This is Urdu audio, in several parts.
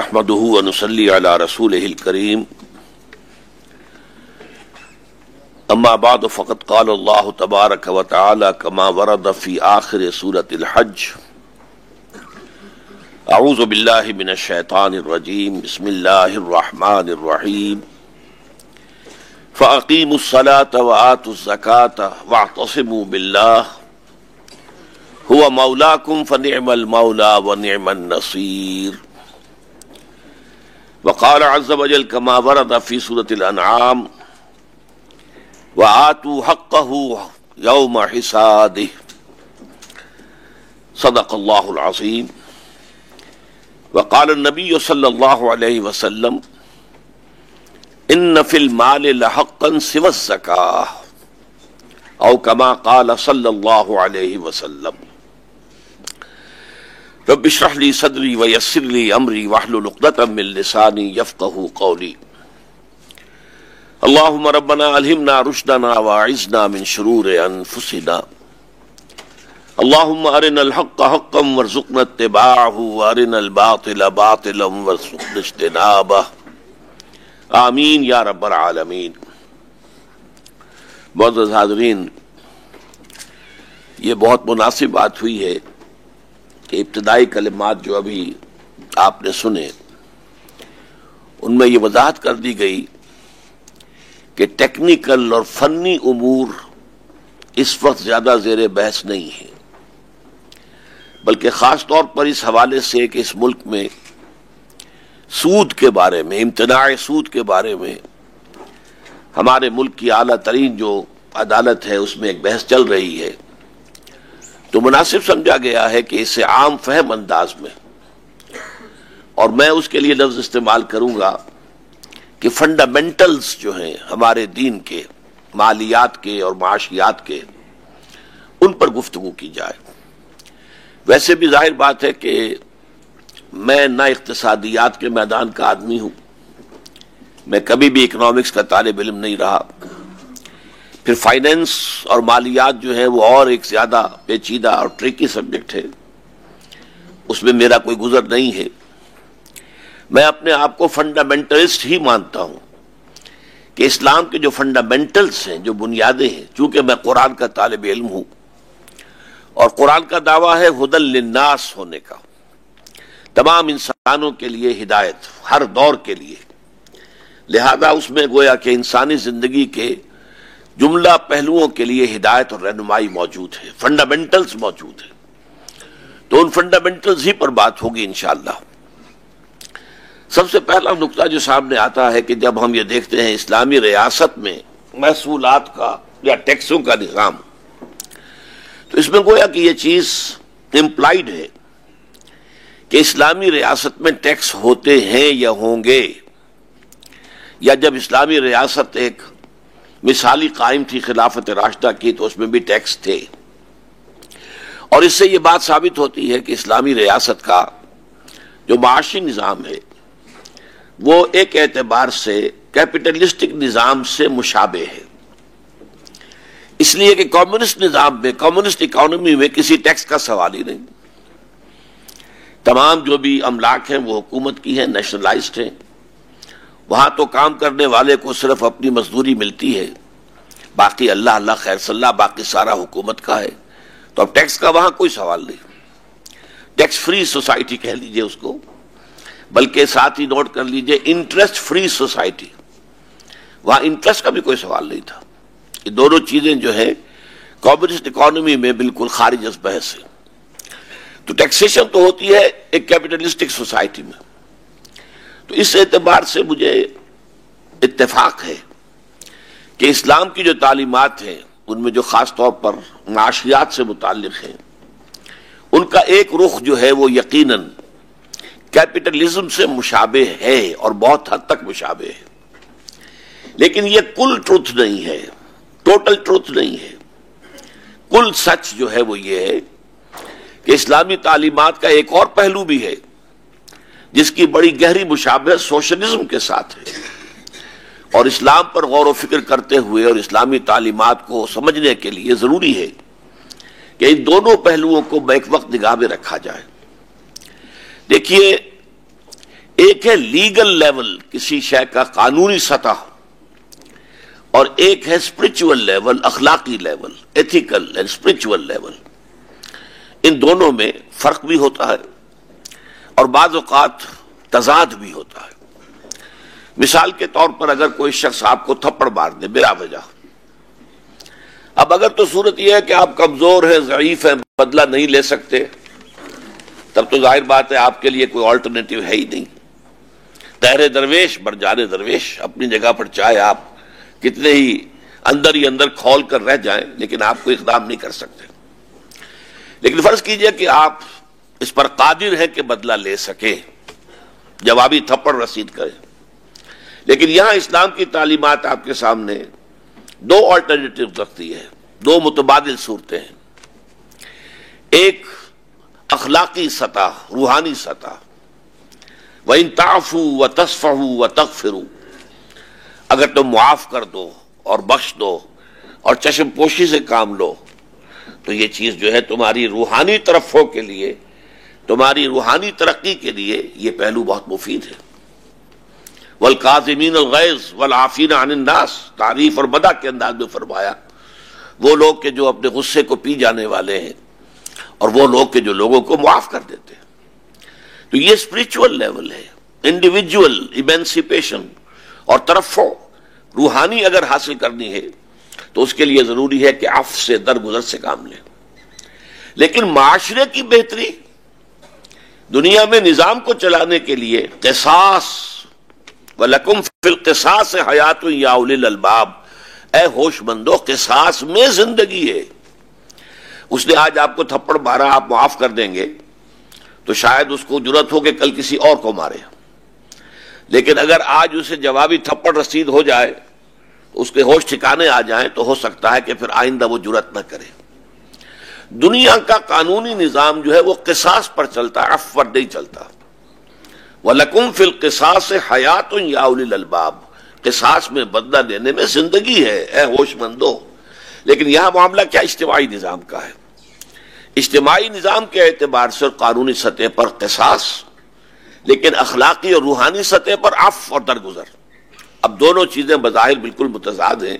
نحمده ونصلي على رسوله الكريم اما بعد فقد قال الله تبارك وتعالى كما ورد في آخر سورة الحج اعوذ بالله من الشيطان الرجيم بسم الله الرحمن الرحيم فأقيموا الصلاة وآتوا الزكاة واعتصموا بالله هو مولاكم فنعم المولى ونعم النصير وقال عز وجل كما ورد في سورة الأنعام وآتوا حقه يوم حساده صدق الله العظيم وقال النبي صلى الله عليه وسلم ان في المال لحقا سوى الزكاة او كما قال صلى الله عليه وسلم رب اشرح لي صدري ويسر لي امري واحلل عقدة من لساني يفقهوا قولي اللهم ربنا الهمنا رشدنا واعذنا من شرور انفسنا اللهم ارنا الحق حقا وارزقنا اتباعه وارنا الباطل باطلا وارزقنا اجتنابه آمین یا رب العالمین۔ معزز حاضرین، یہ بہت مناسب بات ہوئی ہے کہ ابتدائی کلمات جو ابھی آپ نے سنے ان میں یہ وضاحت کر دی گئی کہ ٹیکنیکل اور فنی امور اس وقت زیادہ زیر بحث نہیں ہیں، بلکہ خاص طور پر اس حوالے سے کہ اس ملک میں سود کے بارے میں، امتناع سود کے بارے میں ہمارے ملک کی اعلیٰ ترین جو عدالت ہے اس میں ایک بحث چل رہی ہے، تو مناسب سمجھا گیا ہے کہ اسے عام فہم انداز میں، اور میں اس کے لیے لفظ استعمال کروں گا کہ فنڈامنٹلز جو ہیں ہمارے دین کے، مالیات کے اور معاشیات کے، ان پر گفتگو کی جائے۔ ویسے بھی ظاہر بات ہے کہ میں نہ اقتصادیات کے میدان کا آدمی ہوں، میں کبھی بھی اکنامکس کا طالب علم نہیں رہا، پھر فائنینس اور مالیات جو ہے وہ اور ایک زیادہ پیچیدہ اور ٹریکی سبجیکٹ ہے، اس میں میرا کوئی گزر نہیں ہے۔ میں اپنے آپ کو فنڈامنٹلسٹ ہی مانتا ہوں کہ اسلام کے جو فنڈامنٹلز ہیں، جو بنیادیں ہیں، چونکہ میں قرآن کا طالب علم ہوں اور قرآن کا دعویٰ ہے ہدی للناس ہونے کا، تمام انسانوں کے لیے ہدایت، ہر دور کے لیے، لہذا اس میں گویا کہ انسانی زندگی کے جملہ پہلوؤں کے لیے ہدایت اور رہنمائی موجود ہے، فنڈامنٹلز موجود ہے، تو ان فنڈامنٹلز ہی پر بات ہوگی انشاءاللہ۔ سب سے پہلا نقطہ جو سامنے آتا ہے کہ جب ہم یہ دیکھتے ہیں اسلامی ریاست میں محصولات کا یا ٹیکسوں کا نظام، تو اس میں گویا کہ یہ چیز امپلائیڈ ہے کہ اسلامی ریاست میں ٹیکس ہوتے ہیں یا ہوں گے، یا جب اسلامی ریاست ایک مثالی قائم تھی خلافت راشدہ کی تو اس میں بھی ٹیکس تھے، اور اس سے یہ بات ثابت ہوتی ہے کہ اسلامی ریاست کا جو معاشی نظام ہے وہ ایک اعتبار سے کیپٹلسٹک نظام سے مشابہ ہے، اس لیے کہ کمیونسٹ نظام میں، کمیونسٹ اکانومی میں کسی ٹیکس کا سوال ہی نہیں، تمام جو بھی املاک ہیں وہ حکومت کی ہیں، نیشنلائزڈ ہیں، وہاں تو کام کرنے والے کو صرف اپنی مزدوری ملتی ہے، باقی اللہ اللہ خیر صلی اللہ، باقی سارا حکومت کا ہے، تو اب ٹیکس کا وہاں کوئی سوال نہیں، ٹیکس فری سوسائٹی کہہ لیجئے اس کو، بلکہ ساتھ ہی نوٹ کر لیجئے انٹرسٹ فری سوسائٹی، وہاں انٹرسٹ کا بھی کوئی سوال نہیں تھا۔ یہ دونوں چیزیں جو ہے کمیونسٹ اکانومی میں بالکل خارج از بحث ہے۔ تو ٹیکسیشن تو ہوتی ہے ایک کیپٹلسٹک سوسائٹی میں، تو اس اعتبار سے مجھے اتفاق ہے کہ اسلام کی جو تعلیمات ہیں ان میں جو خاص طور پر معاشیات سے متعلق ہیں ان کا ایک رخ جو ہے وہ یقیناً کیپٹلزم سے مشابہ ہے اور بہت حد تک مشابہ ہے، لیکن یہ کل ٹروتھ نہیں ہے، ٹوٹل ٹروتھ نہیں ہے۔ کل سچ جو ہے وہ یہ ہے کہ اسلامی تعلیمات کا ایک اور پہلو بھی ہے جس کی بڑی گہری مشابہت سوشلزم کے ساتھ ہے، اور اسلام پر غور و فکر کرتے ہوئے اور اسلامی تعلیمات کو سمجھنے کے لیے ضروری ہے کہ ان دونوں پہلوؤں کو بیک وقت نگاہ میں رکھا جائے۔ دیکھیے، ایک ہے لیگل لیول، کسی شے کا قانونی سطح، اور ایک ہے اسپرچول لیول، اخلاقی level, ethical and spiritual level. ان دونوں میں فرق بھی ہوتا ہے اور بعض اوقات تضاد بھی ہوتا ہے۔ مثال کے طور پر اگر کوئی شخص آپ کو تھپڑ مار دے بلا وجہ، اب اگر تو صورت یہ ہے کہ آپ کمزور ہیں، ضعیف ہیں، بدلہ نہیں لے سکتے، تب تو ظاہر بات ہے آپ کے لیے کوئی آلٹرنیٹو ہے ہی نہیں۔ تہرے درویش بر جانے درویش، اپنی جگہ پر چاہے آپ کتنے ہی اندر کھول کر رہ جائیں لیکن آپ کو اقدام نہیں کر سکتے۔ لیکن فرض کیجئے کہ آپ اس پر قادر ہیں کہ بدلہ لے سکیں، جوابی تھپڑ رسید کریں، لیکن یہاں اسلام کی تعلیمات آپ کے سامنے دو آلٹرنیٹو رکھتی ہے، دو متبادل صورتیں ہیں۔ ایک اخلاقی سطح، روحانی سطح، وَإِن تَعْفُوا وَتَصْفَحُوا وَتَغْفِرُوا، اگر تم معاف کر دو اور بخش دو اور چشم پوشی سے کام لو تو یہ چیز جو ہے تمہاری روحانی ترفع کے لیے، تمہاری روحانی ترقی کے لیے یہ پہلو بہت مفید ہے۔ وَالْقَاظِمِينَ الْغَيْظَ وَالْعَافِينَ عَنِ النَّاسِ، تعریف اور مدح کے انداز میں فرمایا، وہ لوگ کہ جو اپنے غصے کو پی جانے والے ہیں اور وہ لوگ کہ جو لوگوں کو معاف کر دیتے ہیں۔ تو یہ اسپرچول لیول ہے، انڈیویجول ایمینسیپیشن اور ترفع روحانی اگر حاصل کرنی ہے تو اس کے لیے ضروری ہے کہ عفو سے درگزر سے کام لیں۔ لیکن معاشرے کی بہتری، دنیا میں نظام کو چلانے کے لیے قصاص، وَلَكُمْ فِي الْقِصَاصِ حَيَاتٌ يَا أُولِي الْأَلْبَابِ، اے ہوش مندو قصاص میں زندگی ہے۔ اس نے آج آپ کو تھپڑ مارا، آپ معاف کر دیں گے تو شاید اس کو جرأت ہو کہ کل کسی اور کو مارے، لیکن اگر آج اسے جوابی تھپڑ رسید ہو جائے، اس کے ہوش ٹھکانے آ جائیں تو ہو سکتا ہے کہ پھر آئندہ وہ جرأت نہ کرے۔ دنیا کا قانونی نظام جو ہے وہ قصاص پر چلتا ہے، عفو پر نہیں چلتا۔ وَلَكُمْ فِي الْقِصَاصِ حَيَاتٌ يَا أُولِي الْأَلْبَابِ، قصاص میں بدلہ لینے میں زندگی ہے اے ہوش مندو۔ لیکن یہاں معاملہ کیا اجتماعی نظام کا ہے؟ اجتماعی نظام کے اعتبار سے قانونی سطح پر قصاص، لیکن اخلاقی اور روحانی سطح پر عفو اور درگزر۔ اب دونوں چیزیں بظاہر بالکل متضاد ہیں،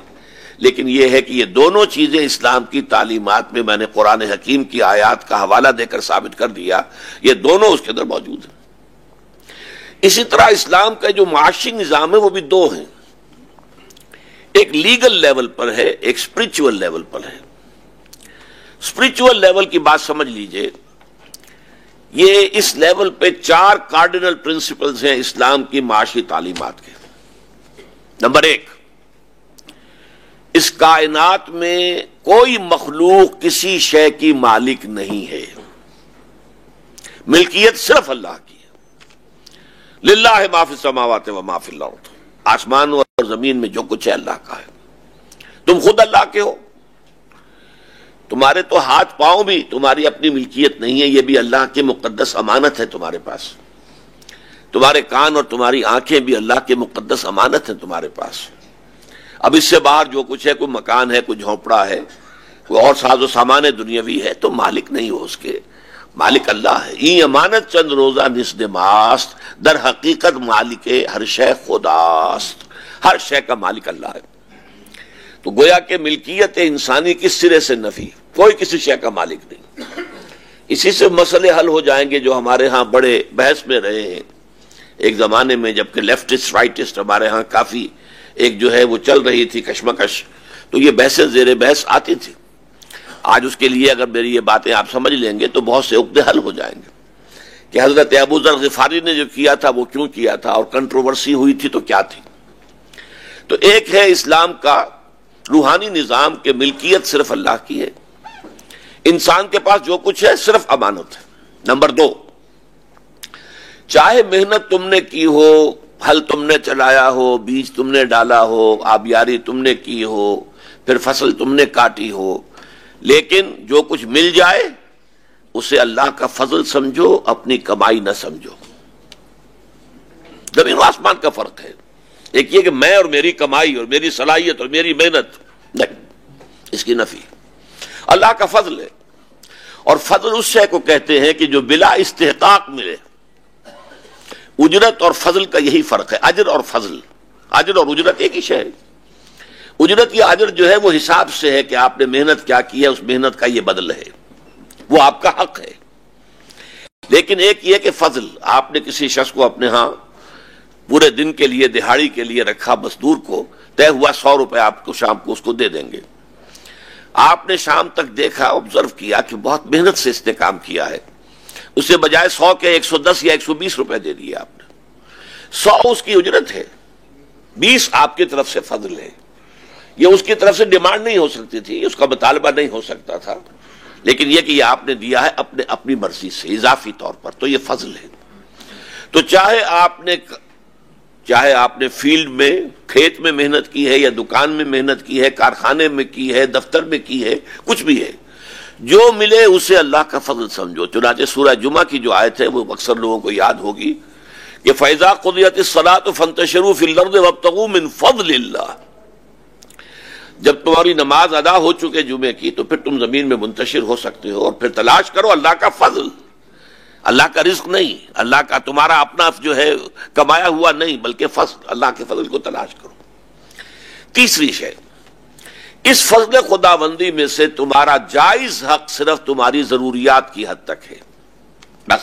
لیکن یہ ہے کہ یہ دونوں چیزیں اسلام کی تعلیمات میں نے قرآن حکیم کی آیات کا حوالہ دے کر ثابت کر دیا، یہ دونوں اس کے اندر موجود ہیں۔ اسی طرح اسلام کا جو معاشی نظام ہے وہ بھی دو ہیں، ایک لیگل لیول پر ہے، ایک اسپرچول لیول پر ہے۔ اسپرچول لیول کی بات سمجھ لیجئے، یہ اس لیول پہ 4 کارڈینل پرنسپلز ہیں اسلام کی معاشی تعلیمات کے۔ نمبر 1، اس کائنات میں کوئی مخلوق کسی شے کی مالک نہیں ہے، ملکیت صرف اللہ کی ہے۔ للہ ما فی السماوات و ما فی الارض، آسمان اور زمین میں جو کچھ ہے اللہ کا ہے۔ تم خود اللہ کے ہو، تمہارے تو ہاتھ پاؤں بھی تمہاری اپنی ملکیت نہیں ہے، یہ بھی اللہ کی مقدس امانت ہے تمہارے پاس۔ تمہارے کان اور تمہاری آنکھیں بھی اللہ کی مقدس امانت ہیں تمہارے پاس۔ اب اس سے باہر جو کچھ ہے، کوئی مکان ہے، کوئی جھونپڑا ہے، کوئی اور ساز و سامان دنیاوی ہے، تو مالک نہیں ہو اس کے، مالک اللہ ہے۔ این امانت چند روزہ نسد ماست، در حقیقت مالک ہر شے خداست، ہر شے کا مالک اللہ ہے۔ تو گویا کہ ملکیت انسانی کی سرے سے نفی، کوئی کسی شے کا مالک نہیں۔ اسی سے مسئلے حل ہو جائیں گے جو ہمارے ہاں بڑے بحث میں رہے ہیں ایک زمانے میں، جبکہ لیفٹسٹ رائٹسٹ ہمارے ہاں کافی ایک جو ہے وہ چل رہی تھی کشمکش، تو یہ بحثیں زیر بحث آتی تھی۔ آج اس کے لیے اگر میری یہ باتیں آپ سمجھ لیں گے تو بہت سے عقدے حل ہو جائیں گے کہ حضرت ابو ذر غفاری نے جو کیا تھا وہ کیوں کیا تھا، اور کنٹروورسی ہوئی تھی تو کیا تھی۔ تو ایک ہے اسلام کا روحانی نظام کہ ملکیت صرف اللہ کی ہے، انسان کے پاس جو کچھ ہے صرف امانت ہے۔ نمبر 2، چاہے محنت تم نے کی ہو، پھل تم نے چلایا ہو، بیج تم نے ڈالا ہو، آبیاری تم نے کی ہو، پھر فصل تم نے کاٹی ہو، لیکن جو کچھ مل جائے اسے اللہ کا فضل سمجھو، اپنی کمائی نہ سمجھو۔ زمین و آسمان کا فرق ہے۔ ایک یہ کہ میں اور میری کمائی اور میری صلاحیت اور میری محنت، نہیں، اس کی نفی۔ اللہ کا فضل ہے، اور فضل اس شے کو کہتے ہیں کہ جو بلا استحقاق ملے، اجرت اور فضل کا یہی فرق ہے، اجر اور فضل، اجر اور اجرت ایک ہی شے ہے۔ اجرت یا اجر جو ہے وہ حساب سے ہے کہ آپ نے محنت کیا کی ہے، اس محنت کا یہ بدل ہے، وہ آپ کا حق ہے۔ لیکن ایک یہ کہ فضل، آپ نے کسی شخص کو اپنے ہاں پورے دن کے لیے، دہاڑی کے لیے رکھا، مزدور کو طے ہوا 100 روپے آپ کو شام کو اس کو دے دیں گے۔ آپ نے شام تک دیکھا، آبزرو کیا کہ بہت محنت سے اس نے کام کیا ہے، اس سے بجائے 100 کے 110 یا 120 روپے دے دیے آپ نے۔ 100 اس کی اجرت ہے، 20 آپ کی طرف سے فضل ہے۔ یہ اس کی طرف سے ڈیمانڈ نہیں ہو سکتی تھی، اس کا مطالبہ نہیں ہو سکتا تھا، لیکن یہ کہ یہ آپ نے دیا ہے اپنی مرضی سے اضافی طور پر، تو یہ فضل ہے۔ تو چاہے آپ نے فیلڈ میں، کھیت میں محنت کی ہے، یا دکان میں محنت کی ہے، کارخانے میں کی ہے، دفتر میں کی ہے، کچھ بھی ہے، جو ملے اسے اللہ کا فضل سمجھو۔ چنانچہ سورہ جمعہ کی جو آیت ہے وہ اکثر لوگوں کو یاد ہوگی کہ فَإِذَا قُضِيَتِ الصَّلَاةُ فَانتَشِرُوا فِي الْأَرْضِ وَابْتَغُوا مِنْ فَضْلِ اللَّهِ۔ جب تمہاری نماز ادا ہو چکے جمعے کی تو پھر تم زمین میں منتشر ہو سکتے ہو اور پھر تلاش کرو اللہ کا فضل، اللہ کا رزق نہیں، اللہ کا تمہارا اپنا جو ہے کمایا ہوا نہیں، بلکہ فضل، اللہ کے فضل کو تلاش کرو۔ تیسری شے، اس فضل خداوندی میں سے تمہارا جائز حق صرف تمہاری ضروریات کی حد تک ہے، بس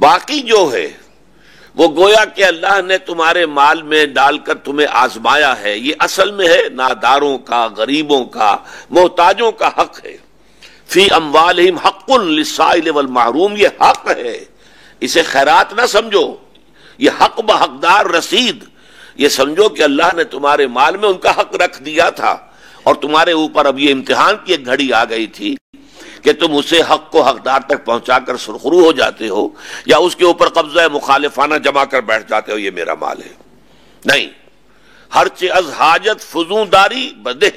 باقی جو ہے وہ گویا کہ اللہ نے تمہارے مال میں ڈال کر تمہیں آزمایا ہے، یہ اصل میں ہے ناداروں کا، غریبوں کا، محتاجوں کا حق ہے۔ فی اموالہم حق للسائل والمحروم، یہ حق ہے، اسے خیرات نہ سمجھو، یہ حق بحقدار رسید، یہ سمجھو کہ اللہ نے تمہارے مال میں ان کا حق رکھ دیا تھا، اور تمہارے اوپر اب یہ امتحان کی ایک گھڑی آ گئی تھی کہ تم اسے حق کو حقدار تک پہنچا کر سرخرو ہو جاتے ہو، یا اس کے اوپر قبضہ مخالفانہ جمع کر بیٹھ جاتے ہو، یہ میرا مال ہے۔ نہیں، ہرچہ از حاجت فزوں داری بدے،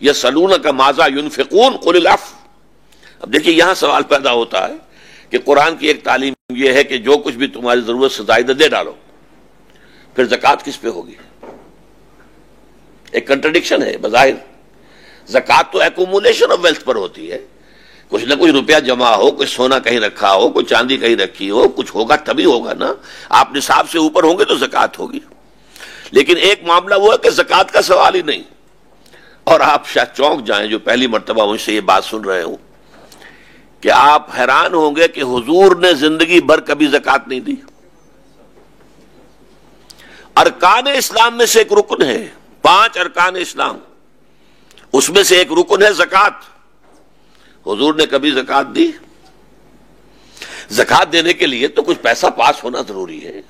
یسألونک ماذا ينفقون قل العفو۔ اب دیکھیے یہاں سوال پیدا ہوتا ہے کہ قرآن کی ایک تعلیم یہ ہے کہ جو کچھ بھی تمہاری ضرورت سے زائدہ دے ڈالو، پھر زکوٰۃ کس پہ ہوگی؟ ایک کنٹرڈکشن ہے بظاہر۔ زکوٰۃ تو ایکومولیشن آف ویلتھ پر ہوتی ہے، کچھ نہ کچھ روپیہ جمع ہو، کوئی سونا کہیں رکھا ہو، کوئی چاندی کہیں رکھی ہو، کچھ ہوگا تبھی ہوگا نا، آپ نصاب سے اوپر ہوں گے تو زکوٰۃ ہوگی۔ لیکن ایک معاملہ وہ ہے کہ زکوٰۃ کا سوال ہی نہیں، اور آپ شاید چونک جائیں جو پہلی مرتبہ مجھ سے یہ بات سن رہے ہوں کہ آپ حیران ہوں گے کہ حضور نے زندگی بھر کبھی زکوٰۃ نہیں دی۔ ارکان اسلام میں سے ایک رکن ہے، 5 ارکان اسلام، اس میں سے ایک رکن ہے زکوٰۃ۔ حضور نے کبھی زکوٰۃ دی؟ زکوٰۃ دینے کے لیے تو کچھ پیسہ پاس ہونا ضروری ہے،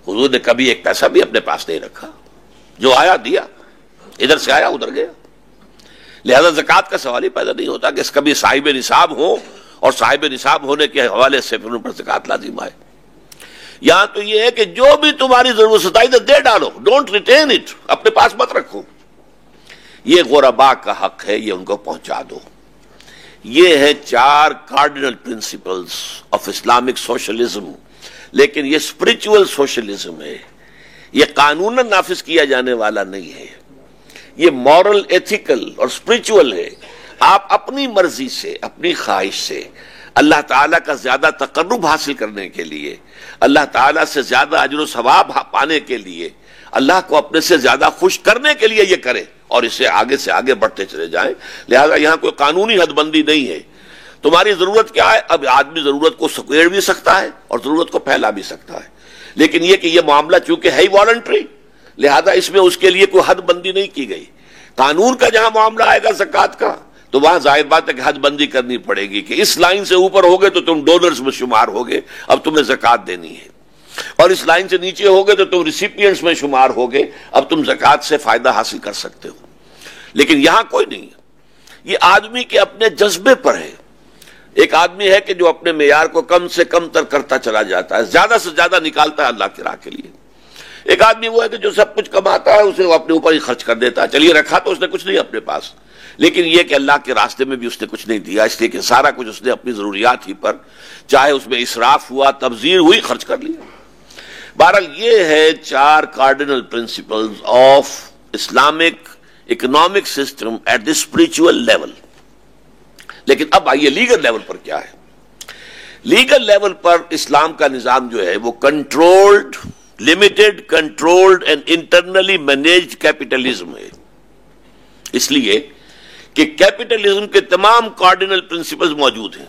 حضور نے کبھی ایک پیسہ بھی اپنے پاس نہیں رکھا، جو آیا دیا، ادھر سے آیا ادھر گیا۔ لہذا زکوٰۃ کا سوال ہی پیدا نہیں ہوتا کہ کبھی صاحب نصاب ہو اور صاحب نصاب ہونے کے حوالے سے پھر ان پر زکوٰۃ لازم آئے۔ یہاں تو یہ ہے کہ جو بھی تمہاری ضرورت ستائی دے ڈالو، ڈونٹ ریٹین اٹ، اپنے پاس مت رکھو۔ یہ غرباء کا حق ہے، یہ ان کو پہنچا دو۔ یہ ہے 4 cardinal principles of Islamic socialism, لیکن یہ اسپرچول سوشلزم ہے، یہ قانوناً نافذ کیا جانے والا نہیں ہے، یہ مورل، ایتھیکل اور اسپرچول ہے۔ آپ اپنی مرضی سے، اپنی خواہش سے اللہ تعالیٰ کا زیادہ تقرب حاصل کرنے کے لیے، اللہ تعالیٰ سے زیادہ اجر و ثواب پانے کے لیے، اللہ کو اپنے سے زیادہ خوش کرنے کے لیے یہ کریں، اور اس سے آگے بڑھتے چلے جائیں۔ لہذا یہاں کوئی قانونی حد بندی نہیں ہے۔ تمہاری ضرورت کیا ہے؟ اب آدمی ضرورت کو سکیڑ بھی سکتا ہے اور ضرورت کو پھیلا بھی سکتا ہے، لیکن یہ کہ یہ معاملہ چونکہ ہے والنٹری، لہذا اس میں اس کے لیے کوئی حد بندی نہیں کی گئی۔ قانون کا جہاں معاملہ آئے گا زکوٰۃ کا، تو وہاں ظاہر بات ہے کہ حد بندی کرنی پڑے گی کہ اس لائن سے اوپر ہوگے تو تم ڈونرز میں شمار ہوگے، اب تمہیں زکوٰۃ دینی ہے، اور اس لائن سے نیچے ہوگے تو تم ریسیپینٹس میں شمار ہوگے، اب تم زکوٰۃ سے فائدہ حاصل کر سکتے ہو۔ لیکن یہاں کوئی نہیں ہے، یہ آدمی کے اپنے جذبے پر ہے۔ ایک آدمی ہے کہ جو اپنے معیار کو کم سے کم تر کرتا چلا جاتا ہے، زیادہ سے زیادہ نکالتا ہے اللہ کی راہ کے لیے۔ ایک آدمی وہ ہے کہ جو سب کچھ کماتا ہے اسے وہ اپنے اوپر ہی خرچ کر دیتا ہے، چلیے رکھا تو اس نے کچھ نہیں اپنے پاس، لیکن یہ کہ اللہ کے راستے میں بھی اس نے کچھ نہیں دیا، اس لیے کہ سارا کچھ اس نے اپنی ضروریات ہی پر، چاہے اس میں اسراف ہوا، تبذیر ہوئی، خرچ کر لیا۔ بہرحال یہ ہے 4 cardinal principles of Islamic economic system at the spiritual level. لیکن اب آئیے لیگل لیول پر کیا ہے۔ لیگل لیول پر اسلام کا نظام جو ہے وہ controlled, limited, controlled and internally managed capitalism ہے. اس لیے کہ کیپٹلزم کے تمام کارڈینل پرنسپلز موجود ہیں.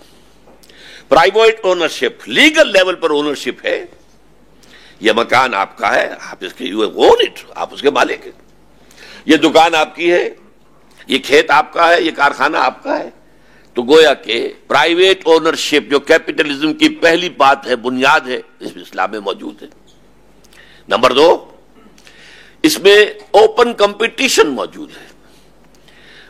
پرائیویٹ اونرشپ، لیگل لیول پر اونرشپ ہے. یہ مکان آپ کا ہے، آپ اس کے یو اون اٹ، آپ اس کے مالک ہیں. یہ دکان آپ کی ہے، یہ کھیت آپ کا ہے، یہ کارخانہ آپ کا ہے. تو گویا کہ پرائیویٹ اونرشپ جو کیپٹلزم کی پہلی بات ہے، بنیاد ہے، اس اسلام میں موجود ہے. نمبر 2، اس میں اوپن کمپٹیشن موجود ہے.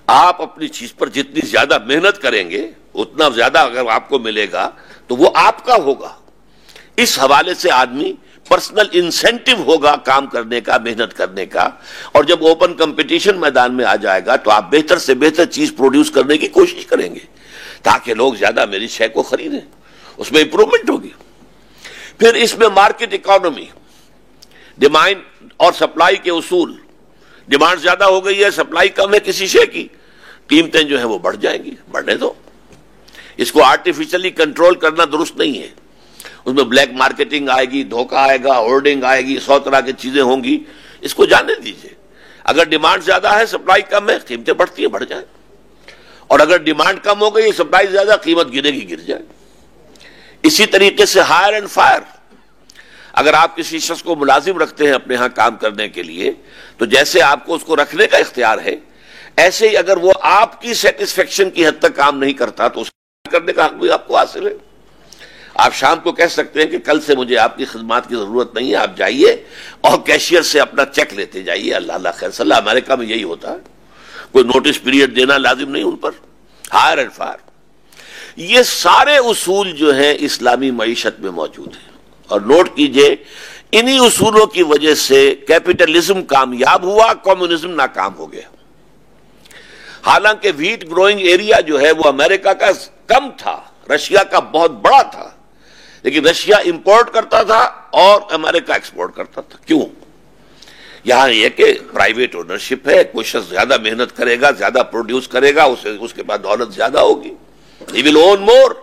آپ اپنی چیز پر جتنی زیادہ محنت کریں گے اتنا زیادہ اگر آپ کو ملے گا تو وہ آپ کا ہوگا. اس حوالے سے آدمی پرسنل انسینٹیو ہوگا کام کرنے کا، محنت کرنے کا. اور جب اوپن کمپٹیشن میدان میں آ جائے گا تو آپ بہتر سے بہتر چیز پروڈیوس کرنے کی کوشش کریں گے تاکہ لوگ زیادہ میری شے کو خریدیں، اس میں امپروومنٹ ہوگی. پھر اس میں مارکیٹ اکانومی، ڈیمانڈ اور سپلائی کے اصول. ڈیمانڈ زیادہ ہو گئی ہے، سپلائی کم ہے کسی شے کی، قیمتیں جو ہیں وہ بڑھ جائیں گی. بڑھنے دو. اس کو آرٹیفیشلی کنٹرول کرنا درست نہیں ہے. اس میں بلیک مارکیٹنگ آئے گی، دھوکہ آئے گا، ہورڈنگ آئے گی، 100 طرح کی چیزیں ہوں گی. اس کو جانے دیجئے. اگر ڈیمانڈ زیادہ ہے، سپلائی کم ہے، قیمتیں بڑھتی ہیں، بڑھ جائیں. اور اگر ڈیمانڈ کم ہو گئی، سپلائی زیادہ، قیمت گرے گی، گر جائے. اسی طریقے سے ہائر اینڈ فائر. اگر آپ کسی شخص کو ملازم رکھتے ہیں اپنے ہاں کام کرنے کے لیے تو جیسے آپ کو اس کو رکھنے کا اختیار ہے، ایسے ہی اگر وہ آپ کی سیٹسفیکشن کی حد تک کام نہیں کرتا تو اس کو کرنے کا حق بھی آپ کو حاصل ہے. آپ شام کو کہہ سکتے ہیں کہ کل سے مجھے آپ کی خدمات کی ضرورت نہیں ہے، آپ جائیے اور کیشیئر سے اپنا چیک لیتے جائیے. اللہ اللہ خیر صلی اللہ. امریکہ میں یہی ہوتا ہے. کوئی نوٹس پیریڈ دینا لازم نہیں ان پر. Hire and fire. یہ سارے اصول جو ہیں اسلامی معیشت میں موجود ہیں. اور نوٹ کیجئے، انہی اصولوں کی وجہ سے کیپٹلزم کامیاب ہوا، کمیونزم ناکام ہو گیا. حالانکہ ویٹ گروئنگ ایریا جو ہے وہ امریکہ کا کم تھا، رشیا کا بہت بڑا تھا، لیکن رشیا امپورٹ کرتا تھا اور امریکہ ایکسپورٹ کرتا تھا. کیوں؟ یہاں یہ کہ پرائیویٹ اونرشپ ہے. کوئی شخص زیادہ محنت کرے گا، زیادہ پروڈیوس کرے گا، اس کے بعد دولت زیادہ ہوگی. He will own more.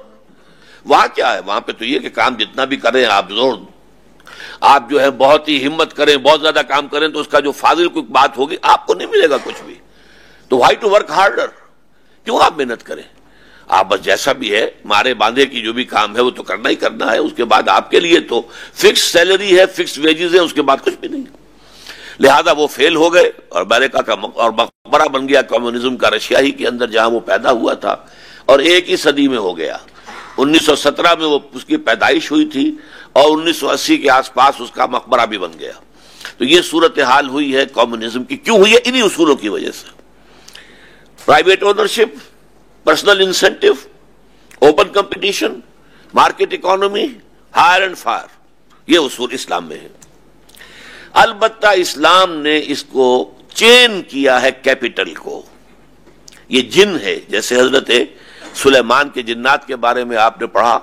وہاں کیا ہے؟ وہاں پہ تو یہ کہ کام جتنا بھی کریں آپ جو ہے بہت ہی ہمت کریں، بہت زیادہ کام کریں تو اس کا جو فاضل کوئی بات ہوگی آپ کو نہیں ملے گا کچھ بھی. تو why to work harder؟ کیوں آپ محنت کریں؟ آپ بس جیسا بھی ہے مارے باندھے کی جو بھی کام ہے وہ تو کرنا ہی کرنا ہے. اس کے بعد آپ کے لیے تو فکس سیلری ہے، فکس ویجز ہیں، اس کے بعد کچھ بھی نہیں. لہذا وہ فیل ہو گئے اور امریکہ کا اور مقبرہ بن گیا کمیونزم کا رشیا ہی کے اندر جہاں وہ پیدا ہوا تھا. اور ایک ہی صدی میں ہو گیا. 1917 میں وہ اس کی پیدائش ہوئی تھی اور 1980 کے آس پاس اس کا مقبرہ بھی بن گیا. تو یہ صورتحال ہوئی ہے کمیونزم کی. کیوں ہوئی ہے؟ انہی اصولوں کی وجہ سے. Private ownership, personal incentive, open competition, market economy, hire and fire. یہ اصول اسلام میں ہے. البتہ اسلام نے اس کو چین کیا ہے کیپٹل کو. یہ جن ہے، جیسے حضرت سلیمان کے جنات کے بارے میں آپ نے پڑھا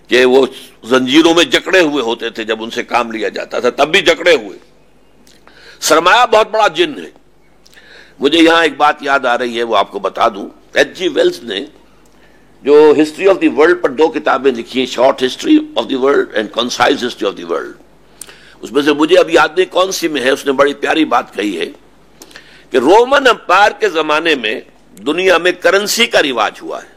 کہ وہ زنجیروں میں جکڑے ہوئے ہوتے تھے جب ان سے کام لیا جاتا تھا، تب بھی جکڑے ہوئے. سرمایہ بہت بڑا جن ہے. مجھے یہاں ایک بات یاد آ رہی ہے، وہ آپ کو بتا دوں. ایچ جی ویلز نے جو ہسٹری آف دی ورلڈ پر 2 کتابیں لکھی ہیں، short history of the world and concise history of the world. اس میں سے مجھے اب یاد نہیں کون سی میں ہے، اس نے بڑی پیاری بات کہی ہے کہ رومن امپائر کے زمانے میں دنیا میں کرنسی کا رواج ہوا ہے.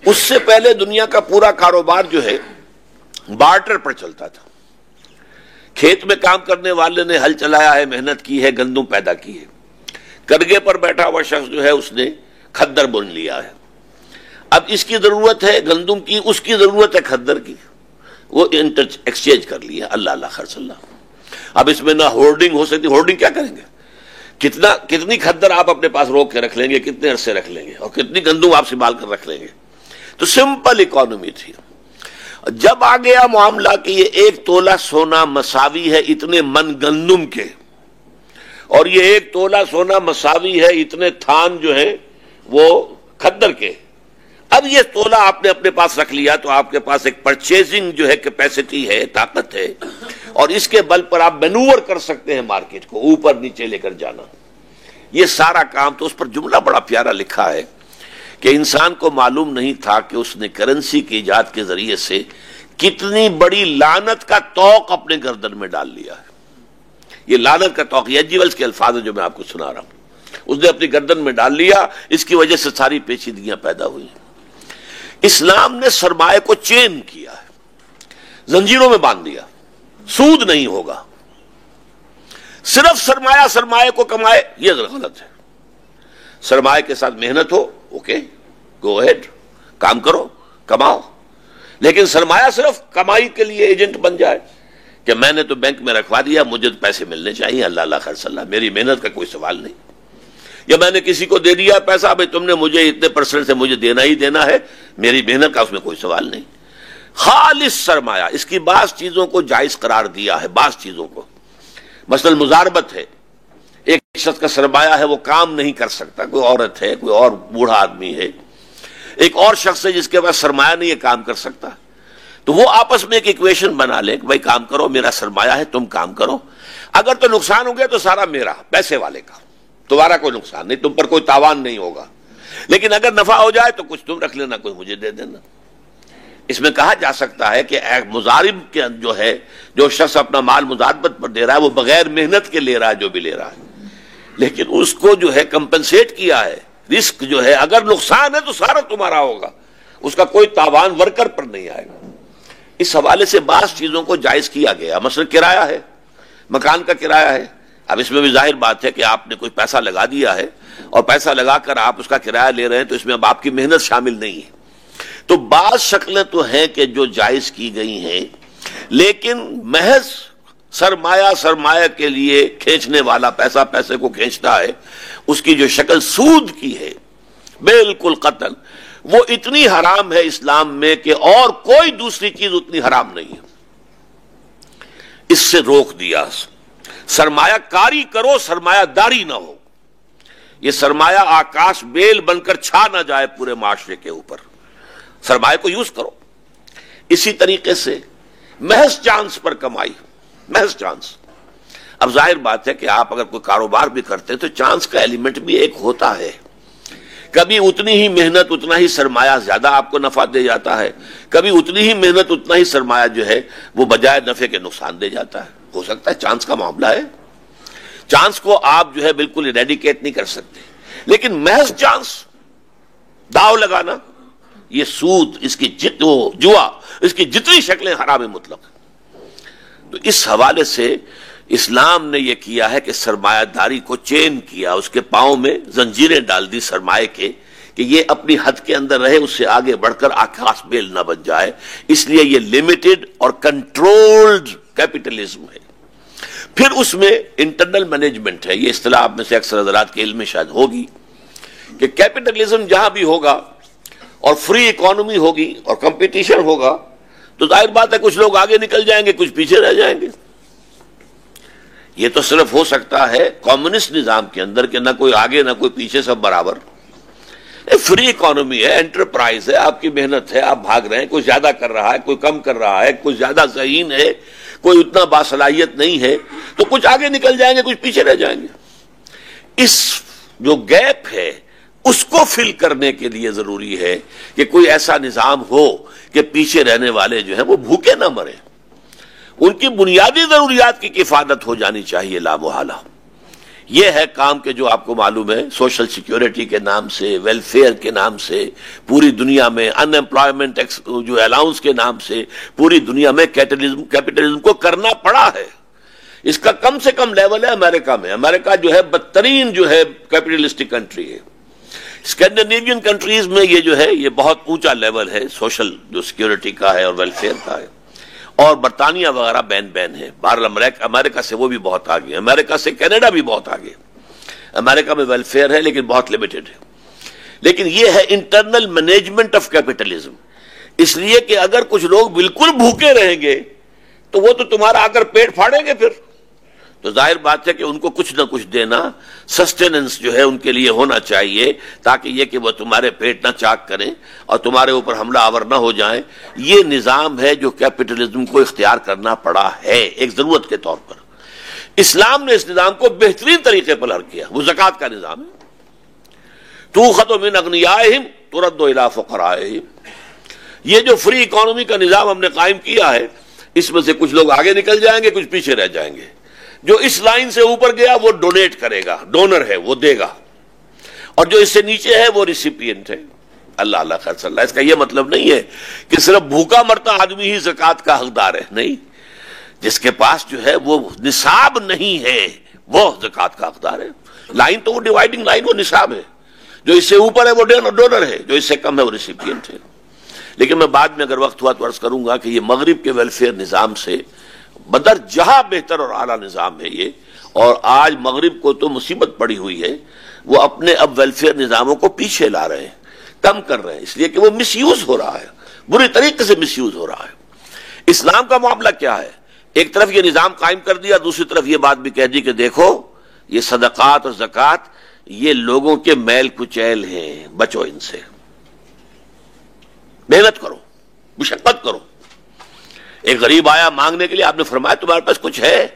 اس سے پہلے دنیا کا پورا کاروبار جو ہے بارٹر پر چلتا تھا. کھیت میں کام کرنے والے نے ہل چلایا ہے، محنت کی ہے، گندم پیدا کی ہے. کرگے پر بیٹھا ہوا شخص جو ہے اس نے کھدر بن لیا ہے. اب اس کی ضرورت ہے گندم کی، اس کی ضرورت ہے کھدر کی. وہ ایکسچینج کر لیا. اللہ اللہ خیر صلی اللہ. اب اس میں نہ ہورڈنگ ہو سکتی. ہورڈنگ کیا کریں گے؟ کتنی کھدر آپ اپنے پاس روک کے رکھ لیں گے، کتنے عرصے رکھ لیں گے، اور کتنی گندم آپ سنبھال کر رکھ لیں گے. تو سمپل اکانومی تھی. جب آ گیا معاملہ کہ یہ 1 تولہ سونا مساوی ہے اتنے من گندم کے، اور یہ 1 تولہ سونا مساوی ہے اتنے تھان جو ہے وہ کھدر کے. اب یہ تولہ آپ نے اپنے پاس رکھ لیا تو آپ کے پاس ایک پرچیزنگ جو ہے کیپیسٹی ہے، طاقت ہے، اور اس کے بل پر آپ مینوور کر سکتے ہیں مارکیٹ کو اوپر نیچے لے کر جانا. یہ سارا کام تو اس پر جملہ بڑا پیارا لکھا ہے کہ انسان کو معلوم نہیں تھا کہ اس نے کرنسی کی ایجاد کے ذریعے سے کتنی بڑی لعنت کا طوق اپنے گردن میں ڈال لیا ہے. یہ لعنت کا طوق، یہ جیولز کے الفاظ ہیں جو میں آپ کو سنا رہا ہوں. اس نے اپنی گردن میں ڈال لیا، اس کی وجہ سے ساری پیچیدگیاں پیدا ہوئی. اسلام نے سرمایہ کو چین کیا ہے، زنجیروں میں باندھ دیا. سود نہیں ہوگا، صرف سرمایہ کو کمائے، یہ غلط ہے. سرمایہ کے ساتھ محنت ہو، اوکے گو اہیڈ، کام کرو کماؤ، لیکن سرمایہ صرف کمائی کے لیے ایجنٹ بن جائے کہ میں نے تو بینک میں رکھوا دیا، مجھے پیسے ملنے چاہیے، اللہ اللہ خیر صلی اللہ، میری محنت کا کوئی سوال نہیں. یا میں نے کسی کو دے دیا پیسہ، بھائی تم نے مجھے اتنے % سے مجھے دینا ہی دینا ہے، میری محنت کا اس میں کوئی سوال نہیں. خالص سرمایہ، اس کی بعض چیزوں کو جائز قرار دیا ہے، بعض چیزوں کو. مثلا مزاربت ہے، ایک شخص کا سرمایہ ہے، وہ کام نہیں کر سکتا، کوئی عورت ہے، کوئی اور بوڑھا آدمی ہے، ایک اور شخص ہے جس کے پاس سرمایہ نہیں ہے، کام کر سکتا، تو وہ آپس میں ایک ایکویشن بنا لے کہ بھائی کام کرو، میرا سرمایہ ہے، تم کام کرو، اگر تو نقصان ہو گیا تو سارا میرا، پیسے والے کا، تمہارا کوئی نقصان نہیں، تم پر کوئی تاوان نہیں ہوگا، لیکن اگر نفع ہو جائے تو کچھ تم رکھ لینا، کوئی مجھے دے دینا. اس میں کہا جا سکتا ہے کہ ایک مضارب کے جو ہے، جو شخص اپنا مال مضاربت پر دے رہا ہے، وہ بغیر محنت کے لے رہا ہے جو بھی لے رہا ہے، لیکن اس کو جو ہے کمپنسیٹ کیا ہے. رسک جو ہے، اگر نقصان ہے تو سارا تمہارا ہوگا، اس کا کوئی تاوان ورکر پر نہیں آئے گا. اس حوالے سے بعض چیزوں کو جائز کیا گیا. مثلا کرایہ ہے، مکان کا کرایہ ہے. اب اس میں بھی ظاہر بات ہے کہ آپ نے کوئی پیسہ لگا دیا ہے اور پیسہ لگا کر آپ اس کا کرایہ لے رہے ہیں، تو اس میں اب آپ کی محنت شامل نہیں ہے. تو بعض شکلیں تو ہیں کہ جو جائز کی گئی ہیں، لیکن محض سرمایہ کے لیے کھینچنے والا، پیسہ پیسے کو کھینچتا ہے، اس کی جو شکل سود کی ہے بالکل قطعاً، وہ اتنی حرام ہے اسلام میں کہ اور کوئی دوسری چیز اتنی حرام نہیں ہے. اس سے روک دیا. سرمایہ کاری کرو، سرمایہ داری نہ ہو. یہ سرمایہ آکاش بیل بن کر چھا نہ جائے پورے معاشرے کے اوپر. سرمایہ کو یوز کرو. اسی طریقے سے محض چانس پر کمائی، محض چانس. اب ظاہر بات ہے کہ آپ اگر کوئی کاروبار بھی کرتے ہیں تو چانس کا ایلیمنٹ بھی ایک ہوتا ہے. کبھی اتنی ہی محنت، اتنا ہی سرمایہ زیادہ آپ کو نفع دے جاتا ہے، کبھی اتنی ہی محنت، اتنا ہی سرمایہ جو ہے وہ بجائے نفع کے نقصان دے جاتا ہے. ہو سکتا ہے چانس کا معاملہ ہے، چانس کو آپ جو ہے بالکل ایریڈیکیٹ نہیں کر سکتے، لیکن محض چانس، داؤ لگانا، یہ سود، اس کی جوا، اس کی جتنی شکلیں حرام مطلق. تو اس حوالے سے اسلام نے یہ کیا ہے کہ سرمایہ داری کو چین کیا، اس کے پاؤں میں زنجیریں ڈال دی سرمایہ کے، کہ یہ اپنی حد کے اندر رہے، اس سے آگے بڑھ کر آکاش بیل نہ بن جائے. اس لیے یہ لمیٹڈ اور کنٹرولڈ کیپٹلزم ہے. پھر اس میں انٹرنل مینجمنٹ ہے. یہ اصطلاح آپ میں سے اکثر حضرات کے علم میں شاید ہوگی کہ کیپٹلزم جہاں بھی ہوگا اور فری اکانومی ہوگی اور کمپٹیشن ہوگا تو ظاہر بات ہے کچھ لوگ آگے نکل جائیں گے، کچھ پیچھے رہ جائیں گے. یہ تو صرف ہو سکتا ہے کمیونسٹ نظام کے اندر کہ نہ کوئی آگے نہ کوئی پیچھے، سب برابر. فری اکانومی ہے، انٹرپرائز ہے، آپ کی محنت ہے، آپ بھاگ رہے ہیں، کوئی زیادہ کر رہا ہے، کوئی کم کر رہا ہے، کوئی زیادہ ذہین ہے، کوئی اتنا باصلاحیت نہیں ہے، تو کچھ آگے نکل جائیں گے، کچھ پیچھے رہ جائیں گے. اس جو گیپ ہے اس کو فل کرنے کے لیے ضروری ہے کہ کوئی ایسا نظام ہو کہ پیچھے رہنے والے جو ہیں وہ بھوکے نہ مریں. ان کی بنیادی ضروریات کی کفایت ہو جانی چاہیے لا محالہ. یہ ہے کام کہ جو آپ کو معلوم ہے سوشل سیکیورٹی کے نام سے، ویلفیئر کے نام سے، پوری دنیا میں ان امپلائمنٹ جو الاؤنس کے نام سے پوری دنیا میں کیپٹلزم کو کرنا پڑا ہے. اس کا کم سے کم لیول ہے امریکہ میں. امریکہ جو ہے بدترین جو ہے کیپٹلسٹک کنٹری ہے. اسکینڈینیوین کنٹریز میں یہ جو ہے یہ بہت اونچا لیول ہے سوشل جو سیکیورٹی کا ہے اور ویلفیئر کا ہے. اور برطانیہ وغیرہ بین ہے. بہرحال امریکہ سے وہ بھی بہت آگے، امریکہ سے کینیڈا بھی بہت آگے. امریکہ میں ویلفیئر ہے لیکن بہت لمیٹڈ ہے. لیکن یہ ہے انٹرنل مینجمنٹ آف کیپٹلزم. اس لیے کہ اگر کچھ لوگ بالکل بھوکے رہیں گے تو وہ تو تمہارا آ کر پیٹ پھاڑیں گے. پھر تو ظاہر بات ہے کہ ان کو کچھ نہ کچھ دینا، سسٹیننس جو ہے ان کے لیے ہونا چاہیے، تاکہ یہ کہ وہ تمہارے پیٹ نہ چاک کریں اور تمہارے اوپر حملہ آور نہ ہو جائیں. یہ نظام ہے جو کیپٹلزم کو اختیار کرنا پڑا ہے ایک ضرورت کے طور پر. اسلام نے اس نظام کو بہترین طریقے پر حل کیا. وہ زکوٰۃ کا نظام ہے. تُؤْخَذُ مِنْ أَغْنِيَائِهِمْ ترد الی فقرائہم، یہ جو فری اکانومی کا نظام ہم نے قائم کیا ہے، اس میں سے کچھ لوگ آگے نکل جائیں گے، کچھ پیچھے رہ جائیں گے. جو اس لائن سے اوپر گیا وہ ڈونیٹ کرے گا، ڈونر ہے، وہ دے گا، اور جو اس سے نیچے ہے وہ ریسیپینٹ ہے. اللہ اللہ خیر صلی اللہ. اس کا یہ مطلب نہیں ہے کہ صرف بھوکا مرتا آدمی ہی زکوٰۃ کا حقدار ہے، نہیں، جس کے پاس جو ہے وہ نصاب نہیں ہے وہ زکوٰۃ کا حقدار ہے. لائن تو وہ ڈیوائڈنگ لائن، وہ نصاب ہے. جو اس سے اوپر ہے وہ ڈونر ہے، جو اس سے کم ہے وہ ریسیپینٹ ہے. لیکن میں بعد میں اگر وقت ہوا تو عرض کروں گا کہ یہ مغرب کے ویلفیئر نظام سے بدر جہاں بہتر اور اعلیٰ نظام ہے یہ. اور آج مغرب کو تو مصیبت پڑی ہوئی ہے، وہ اپنے اب ویلفیئر نظاموں کو پیچھے لا رہے ہیں، کم کر رہے ہیں، اس لیے کہ وہ مس یوز ہو رہا ہے، بری طریقے سے مس یوز ہو رہا ہے. اسلام کا معاملہ کیا ہے؟ ایک طرف یہ نظام قائم کر دیا، دوسری طرف یہ بات بھی کہہ دی کہ دیکھو یہ صدقات اور زکوٰۃ یہ لوگوں کے میل کچیل ہیں، بچو ان سے، محنت کرو، مشقت کرو. ایک غریب آیا مانگنے کے لیے، آپ نے فرمایا تمہارے پاس کچھ ہے؟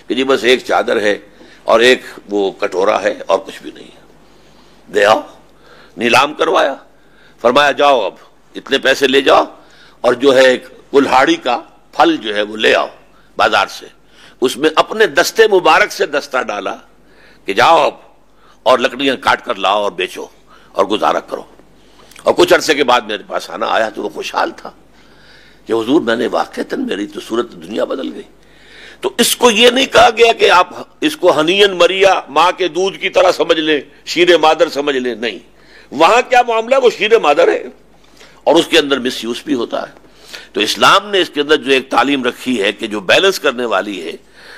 کہ جی بس ایک چادر ہے اور ایک وہ کٹورا ہے اور کچھ بھی نہیں ہے. دے آؤ. نیلام کروایا، فرمایا جاؤ اب اتنے پیسے لے جاؤ اور جو ہے ایک کلہاڑی کا پھل جو ہے وہ لے آؤ بازار سے. اس میں اپنے دستے مبارک سے دستہ ڈالا کہ جاؤ اب اور لکڑیاں کاٹ کر لاؤ اور بیچو اور گزارا کرو. اور کچھ عرصے کے بعد میرے پاس آنا آیا تو وہ خوشحال تھا کہ حضور میں نے واقعتاً میری تو صورت دنیا بدل گئی. تو اس کو یہ نہیں کہا گیا کہ آپ اس کو ہنین مریا ماں کے دودھ کی طرح سمجھ لیں، شیر مادر سمجھ لیں، نہیں. وہاں کیا معاملہ ہے؟ وہ شیر مادر ہے اور اس کے اندر مس یوز بھی ہوتا ہے. تو اسلام نے اس کے اندر جو ایک تعلیم رکھی ہے کہ جو بیلنس کرنے والی ہے،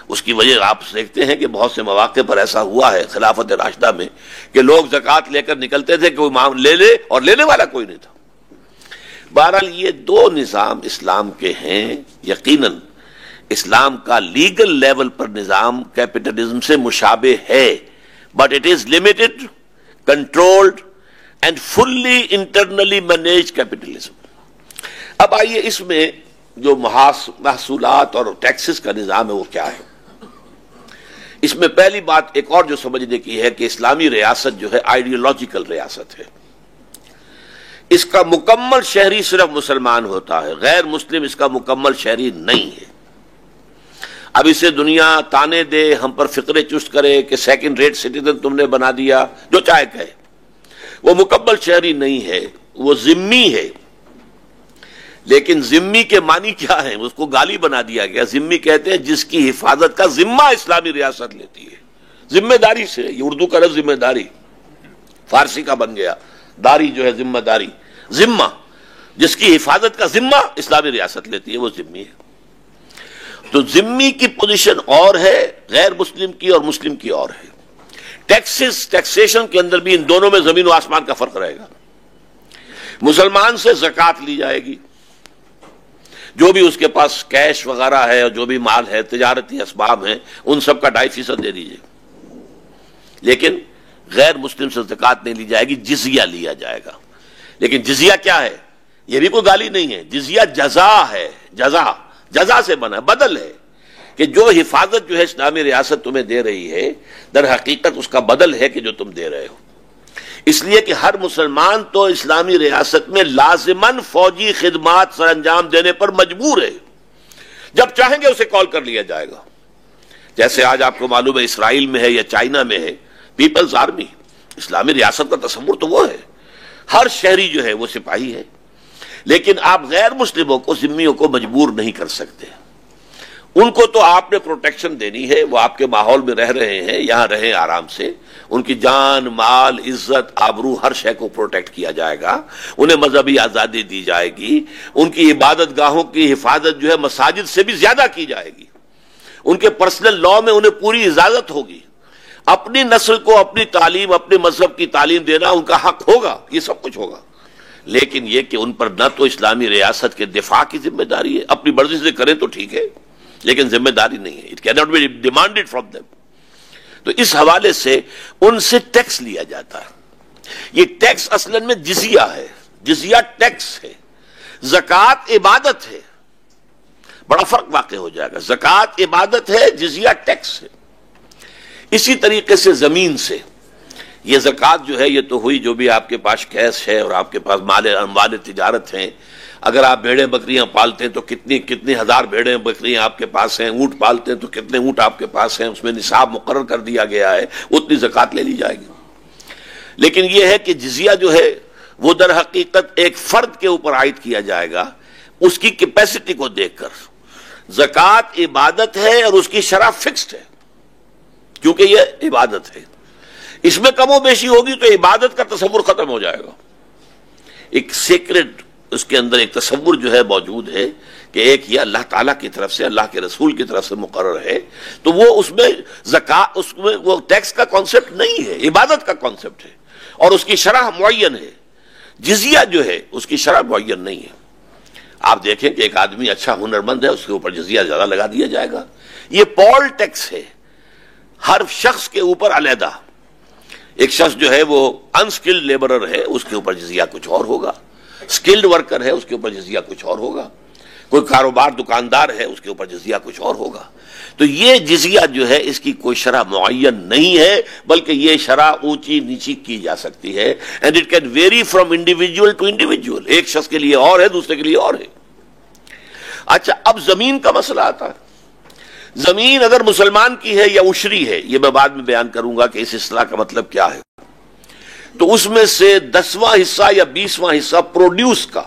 اس کی وجہ آپ دیکھتے ہیں کہ بہت سے مواقع پر ایسا ہوا ہے خلافت راشدہ میں کہ لوگ زکوٰۃ لے کر نکلتے تھے کہ وہ لے لے اور لینے والا کوئی نہیں تھا. بہرحال یہ دو نظام اسلام کے ہیں. یقیناً اسلام کا لیگل لیول پر نظام کیپٹلزم سے مشابہ ہے، but it is limited, controlled and fully internally manage capitalism. اب آئیے اس میں جو محصولات اور ٹیکسز کا نظام ہے وہ کیا ہے. اس میں پہلی بات ایک اور جو سمجھنے کی ہے کہ اسلامی ریاست جو ہے آئیڈیولوجیکل ریاست ہے. اس کا مکمل شہری صرف مسلمان ہوتا ہے، غیر مسلم اس کا مکمل شہری نہیں ہے. اب اسے دنیا تانے دے، ہم پر فقرے چست کرے کہ سیکنڈ ریٹ سٹیزن تم نے بنا دیا، جو چاہے کہے، وہ مکمل شہری نہیں ہے، وہ ذمی ہے. لیکن ذمی کے معنی کیا ہے؟ اس کو گالی بنا دیا گیا. ذمی کہتے ہیں جس کی حفاظت کا ذمہ اسلامی ریاست لیتی ہے. ذمہ داری سے، یہ اردو کا لفظ ذمہ داری فارسی کا بن گیا، داری جو ہے ذمہ داری، ذمہ جس کی حفاظت کا ذمہ اسلامی ریاست لیتی ہے وہ ذمی ہے. تو ذمی کی پوزیشن اور ہے، غیر مسلم کی اور مسلم کی اور ہے. ٹیکسیشن کے اندر بھی ان دونوں میں زمین و آسمان کا فرق رہے گا. مسلمان سے زکوٰۃ لی جائے گی، جو بھی اس کے پاس کیش وغیرہ ہے اور جو بھی مال ہے، تجارتی اسباب ہیں، ان سب کا 2.5% دے دیجیے. لیکن غیر مسلم سے زکوٰۃ نہیں لی جائے گی، جزیہ لیا جائے گا. لیکن جزیہ کیا ہے؟ یہ بھی کوئی گالی نہیں ہے. جزیہ جزا ہے، جزا سے بنا، بدل ہے کہ جو حفاظت جو ہے اسلامی ریاست تمہیں دے رہی ہے، در حقیقت اس کا بدل ہے کہ جو تم دے رہے ہو. اس لیے کہ ہر مسلمان تو اسلامی ریاست میں لازماً فوجی خدمات سر انجام دینے پر مجبور ہے. جب چاہیں گے اسے کال کر لیا جائے گا. جیسے آج آپ کو معلوم ہے اسرائیل میں ہے یا چائنا میں ہے پیپلز آرمی. اسلامی ریاست کا تصور تو وہ ہے، ہر شہری جو ہے وہ سپاہی ہے. لیکن آپ غیر مسلموں کو، ذمیوں کو مجبور نہیں کر سکتے. ان کو تو آپ نے پروٹیکشن دینی ہے، وہ آپ کے ماحول میں رہ رہے ہیں، یہاں رہیں آرام سے. ان کی جان، مال، عزت، آبرو، ہر شے کو پروٹیکٹ کیا جائے گا. انہیں مذہبی آزادی دی جائے گی. ان کی عبادت گاہوں کی حفاظت جو ہے مساجد سے بھی زیادہ کی جائے گی. ان کے پرسنل لا میں انہیں پوری اجازت ہوگی. اپنی نسل کو اپنی تعلیم، اپنے مذہب کی تعلیم دینا ان کا حق ہوگا، یہ سب کچھ ہوگا. لیکن یہ کہ ان پر نہ تو اسلامی ریاست کے دفاع کی ذمہ داری ہے، اپنی مرضی سے کریں تو ٹھیک ہے، لیکن ذمہ داری نہیں ہے. It cannot be demanded from them. تو اس حوالے سے ان سے ٹیکس لیا جاتا ہے. یہ ٹیکس اصلاً میں جزیہ ہے. جزیہ ٹیکس ہے، زکوٰۃ عبادت ہے. بڑا فرق واقع ہو جائے گا. زکوٰۃ عبادت ہے، جزیہ ٹیکس ہے. اسی طریقے سے زمین سے یہ زکوٰۃ جو ہے یہ تو ہوئی جو بھی آپ کے پاس کیش ہے اور آپ کے پاس اموال تجارت ہیں. اگر آپ بھیڑیں بکریاں پالتے ہیں تو کتنی ہزار بھیڑیں بکریاں آپ کے پاس ہیں. اونٹ پالتے ہیں تو کتنے اونٹ آپ کے پاس ہیں. اس میں نصاب مقرر کر دیا گیا ہے, اتنی زکوٰۃ لے لی جائے گی. لیکن یہ ہے کہ جزیہ جو ہے وہ در حقیقت ایک فرد کے اوپر عائد کیا جائے گا اس کی کیپیسٹی کو دیکھ کر. زکوٰۃ عبادت ہے اور اس کی شرح فکسڈ ہے کیونکہ یہ عبادت ہے. اس میں کم و بیشی ہوگی تو عبادت کا تصور ختم ہو جائے گا. ایک سیکرڈ اس کے اندر ایک تصور جو ہے موجود ہے کہ ایک یہ اللہ تعالیٰ کی طرف سے, اللہ کے رسول کی طرف سے مقرر ہے, تو وہ اس میں زکوٰۃ, اس میں وہ ٹیکس کا کانسیپٹ نہیں ہے, عبادت کا کانسیپٹ ہے اور اس کی شرح معین ہے. جزیہ جو ہے اس کی شرح معین نہیں ہے. آپ دیکھیں کہ ایک آدمی اچھا ہنرمند ہے, اس کے اوپر جزیہ زیادہ لگا دیا جائے گا. یہ پول ٹیکس ہے ہر شخص کے اوپر علیحدہ. ایک شخص جو ہے وہ انسکلڈ لیبرر ہے, اس کے اوپر جزیہ کچھ اور ہوگا. سکلڈ ورکر ہے, اس کے اوپر جزیہ کچھ اور ہوگا. کوئی کاروبار دکاندار ہے, اس کے اوپر جزیہ کچھ اور ہوگا. تو یہ جزیہ جو ہے اس کی کوئی شرح معین نہیں ہے, بلکہ یہ شرح اونچی نیچی کی جا سکتی ہے. And it can vary from individual to individual. ایک شخص کے لیے اور ہے, دوسرے کے لیے اور ہے. اچھا, اب زمین کا مسئلہ آتا ہے. زمین اگر مسلمان کی ہے یا عشری ہے, یہ میں بعد میں بیان کروں گا کہ اس اصطلاح کا مطلب کیا ہے, تو اس میں سے 10واں حصہ یا 20واں حصہ پروڈیوس کا.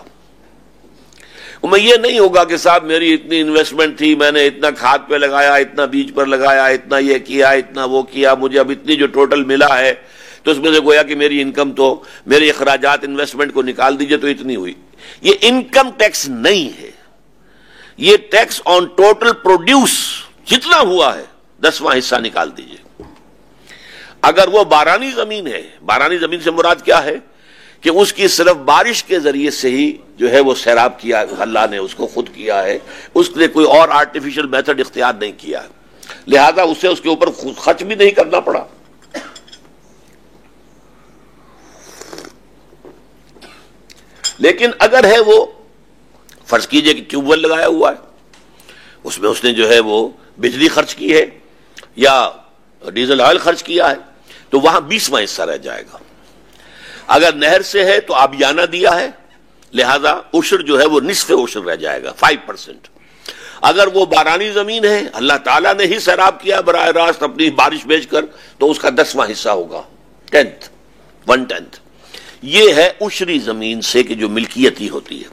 میں یہ نہیں ہوگا کہ صاحب میری اتنی انویسٹمنٹ تھی, میں نے اتنا کھاد پہ لگایا, اتنا بیج پر لگایا, اتنا یہ کیا, اتنا وہ کیا, مجھے اب اتنی جو ٹوٹل ملا ہے تو اس میں سے گویا کہ میری انکم تو میرے اخراجات انویسٹمنٹ کو نکال دیجئے تو اتنی ہوئی. یہ انکم ٹیکس نہیں ہے, یہ ٹیکس آن ٹوٹل پروڈیوس جتنا ہوا ہے 10واں حصہ نکال دیجئے. اگر وہ بارانی زمین ہے, بارانی زمین سے مراد کیا ہے کہ اس کی صرف بارش کے ذریعے سے ہی جو ہے وہ سیراب کیا, اللہ نے اس کو خود کیا ہے, اس نے کوئی اور آرٹیفیشل میتھڈ اختیار نہیں کیا ہے, لہذا اسے اس کے اوپر خرچ بھی نہیں کرنا پڑا. لیکن اگر ہے وہ فرض کیجئے کہ ٹیوب ویل لگایا ہوا ہے, اس میں اس نے جو ہے وہ بجلی خرچ کی ہے یا ڈیزل آئل خرچ کیا ہے, تو وہاں 20واں حصہ رہ جائے گا. اگر نہر سے ہے تو آبیانہ دیا ہے, لہذا عشر جو ہے وہ نصف عشر رہ جائے گا 5%. اگر وہ بارانی زمین ہے, اللہ تعالیٰ نے ہی سیراب کیا براہ راست اپنی بارش بھیج کر, تو اس کا 10واں حصہ ہوگا 1/10. یہ ہے عشری زمین سے کہ جو ملکیت ہی ہوتی ہے.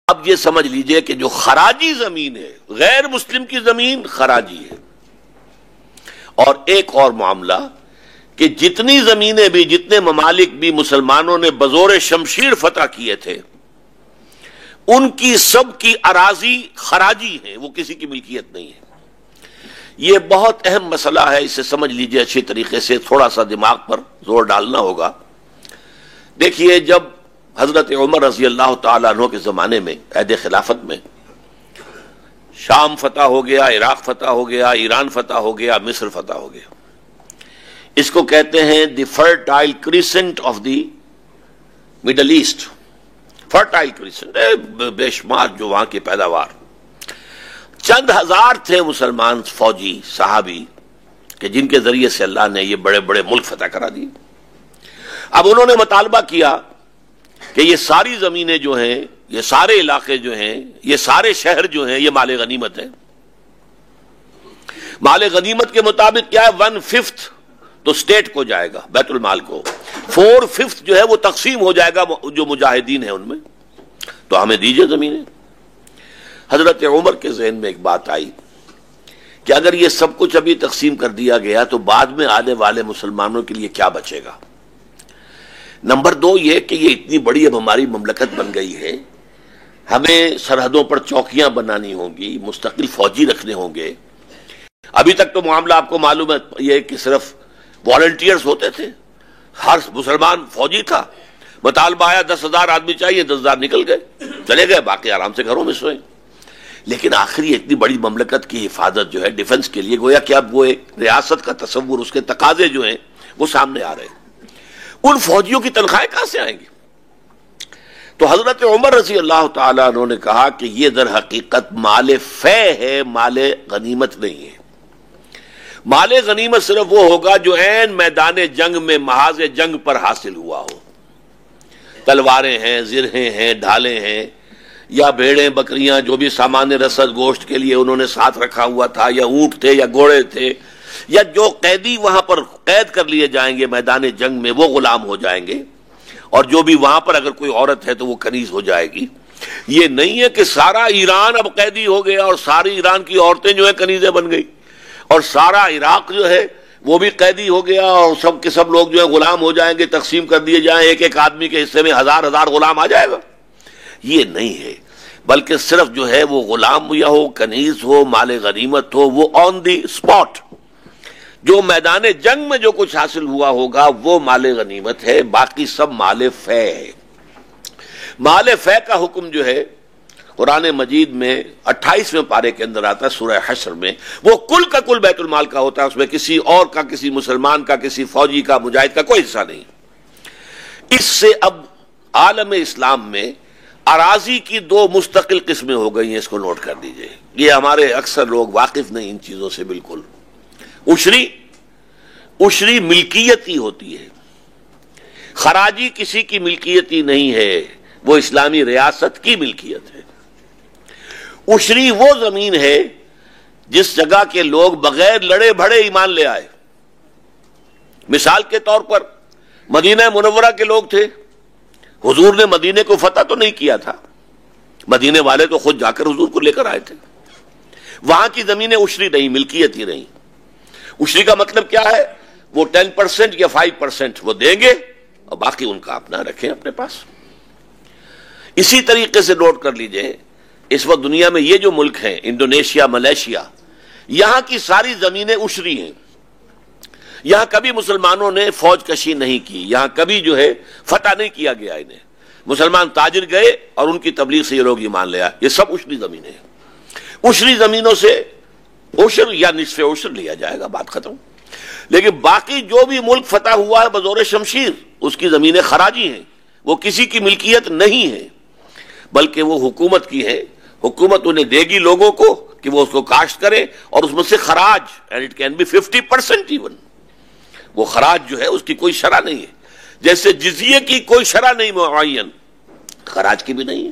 اب یہ سمجھ لیجئے کہ جو خراجی زمین ہے, غیر مسلم کی زمین خراجی ہے. اور ایک اور معاملہ کہ جتنی زمینیں بھی, جتنے ممالک بھی مسلمانوں نے بزور شمشیر فتح کیے تھے, ان کی سب کی اراضی خراجی ہیں, وہ کسی کی ملکیت نہیں ہے. یہ بہت اہم مسئلہ ہے, اسے سمجھ لیجئے اچھی طریقے سے, تھوڑا سا دماغ پر زور ڈالنا ہوگا. دیکھیے, جب حضرت عمر رضی اللہ تعالیٰ عنہ کے زمانے میں عہد خلافت میں شام فتح ہو گیا, عراق فتح ہو گیا, ایران فتح ہو گیا, مصر فتح ہو گیا. اس کو کہتے ہیں the fertile crescent of the Middle East. Fertile crescent, بے شمار جو وہاں کی پیداوار. چند ہزار تھے مسلمان فوجی صحابی کہ جن کے ذریعے سے اللہ نے یہ بڑے بڑے ملک فتح کرا دیے. اب انہوں نے مطالبہ کیا کہ یہ ساری زمینیں جو ہیں, یہ سارے علاقے جو ہیں, یہ سارے شہر جو ہیں, یہ مال غنیمت ہے. مال غنیمت کے مطابق کیا ہے, 1/5 تو اسٹیٹ کو جائے گا, بیت المال کو. 4/5 جو ہے وہ تقسیم ہو جائے گا جو مجاہدین ہیں ان میں, تو ہمیں دیجئے زمینیں. حضرت عمر کے ذہن میں ایک بات آئی کہ اگر یہ سب کچھ ابھی تقسیم کر دیا گیا تو بعد میں آنے والے مسلمانوں کے لیے کیا بچے گا. نمبر 2 یہ کہ یہ اتنی بڑی اب ہماری مملکت بن گئی ہے, ہمیں سرحدوں پر چوکیاں بنانی ہوں گی, مستقل فوجی رکھنے ہوں گے. ابھی تک تو معاملہ آپ کو معلوم ہے یہ کہ صرف والنٹیئرز ہوتے تھے, ہر مسلمان فوجی تھا. مطالبہ آیا 10,000 آدمی چاہیے, 10,000 نکل گئے, چلے گئے, باقی آرام سے گھروں میں سوئے. لیکن آخر یہ اتنی بڑی مملکت کی حفاظت جو ہے ڈیفنس کے لیے, گویا کہ اب وہ ایک ریاست کا تصور, اس کے تقاضے جو ہیں وہ سامنے آ رہے ہیں. ان فوجیوں کی تنخواہیں کہاں سے آئیں گی؟ تو حضرت عمر رضی اللہ تعالیٰ عنہ نے کہا کہ یہ در حقیقت مال فے ہے, مال غنیمت نہیں ہے. مال غنیمت صرف وہ ہوگا جو عین میدان جنگ میں محاذ جنگ پر حاصل ہوا ہو. تلواریں ہیں، زرہیں ہیں، ڈھالیں ہیں، یا بھیڑیں بکریاں، جو بھی سامان رسد گوشت کے لیے انہوں نے ساتھ رکھا ہوا تھا، یا اونٹ تھے یا گھوڑے تھے، یا جو قیدی وہاں پر قید کر لیے جائیں گے میدان جنگ میں وہ غلام ہو جائیں گے، اور جو بھی وہاں پر اگر کوئی عورت ہے تو وہ کنیز ہو جائے گی. یہ نہیں ہے کہ سارا ایران اب قیدی ہو گیا اور ساری ایران کی عورتیں جو ہیں کنیزیں بن گئی، اور سارا عراق جو ہے وہ بھی قیدی ہو گیا اور سب کے سب لوگ جو ہے غلام ہو جائیں گے، تقسیم کر دیے جائیں، ایک ایک آدمی کے حصے میں ہزار ہزار غلام آ جائے گا. یہ نہیں ہے، بلکہ صرف جو ہے وہ غلام یا ہو، کنیز ہو، مال غنیمت ہو، وہ آن دی اسپاٹ جو میدان جنگ میں جو کچھ حاصل ہوا ہوگا وہ مال غنیمت ہے، باقی سب مال فے ہے. مال فے کا حکم جو ہے قرآن مجید میں 28ویں پارے کے اندر آتا ہے سورہ حشر میں، وہ کل کا کل بیت المال کا ہوتا ہے، اس میں کسی اور کا، کسی مسلمان کا، کسی فوجی کا، مجاہد کا کوئی حصہ نہیں. اس سے اب عالم اسلام میں اراضی کی دو مستقل قسمیں ہو گئی ہیں، اس کو نوٹ کر دیجئے. یہ ہمارے اکثر لوگ واقف نہیں ان چیزوں سے بالکل. عشری ملکیتی ہوتی ہے، خراجی کسی کی ملکیتی نہیں ہے، وہ اسلامی ریاست کی ملکیت ہے. عشری وہ زمین ہے جس جگہ کے لوگ بغیر لڑے بھڑے ایمان لے آئے. مثال کے طور پر مدینہ منورہ کے لوگ تھے، حضور نے مدینے کو فتح تو نہیں کیا تھا، مدینے والے تو خود جا کر حضور کو لے کر آئے تھے. وہاں کی زمینیں عشری نہیں، ملکیت ہی نہیں. عشری کا مطلب کیا ہے؟ وہ 10% یا 5% وہ دیں گے اور باقی ان کا اپنا رکھیں اپنے پاس. اسی طریقے سے نوٹ کر لیجئے، اس وقت دنیا میں یہ جو ملک ہیں، انڈونیشیا، ملیشیا، یہاں کی ساری زمینیں عشری ہیں. یہاں کبھی مسلمانوں نے فوج کشی نہیں کی، یہاں کبھی جو ہے فتح نہیں کیا گیا انہیں. مسلمان تاجر گئے اور ان کی تبلیغ سے یہ لوگ ایمان لے آئے. یہ سب عشری زمینیں ہیں. عشری زمینوں سے عشر یا نصف عشر لیا جائے گا، بات ختم. لیکن باقی جو بھی ملک فتح ہوا ہے بزور شمشیر، اس کی زمینیں خراجی ہیں، وہ کسی کی ملکیت نہیں ہے، بلکہ وہ حکومت کی ہے. حکومت انہیں دے گی لوگوں کو کہ وہ اس کو کاشت کرے، اور اس میں سے خراج، and it can be 50% even, وہ خراج جو ہے اس کی کوئی شرح نہیں ہے. جیسے جزیے کی کوئی شرح نہیں معین، خراج کی بھی نہیں ہے.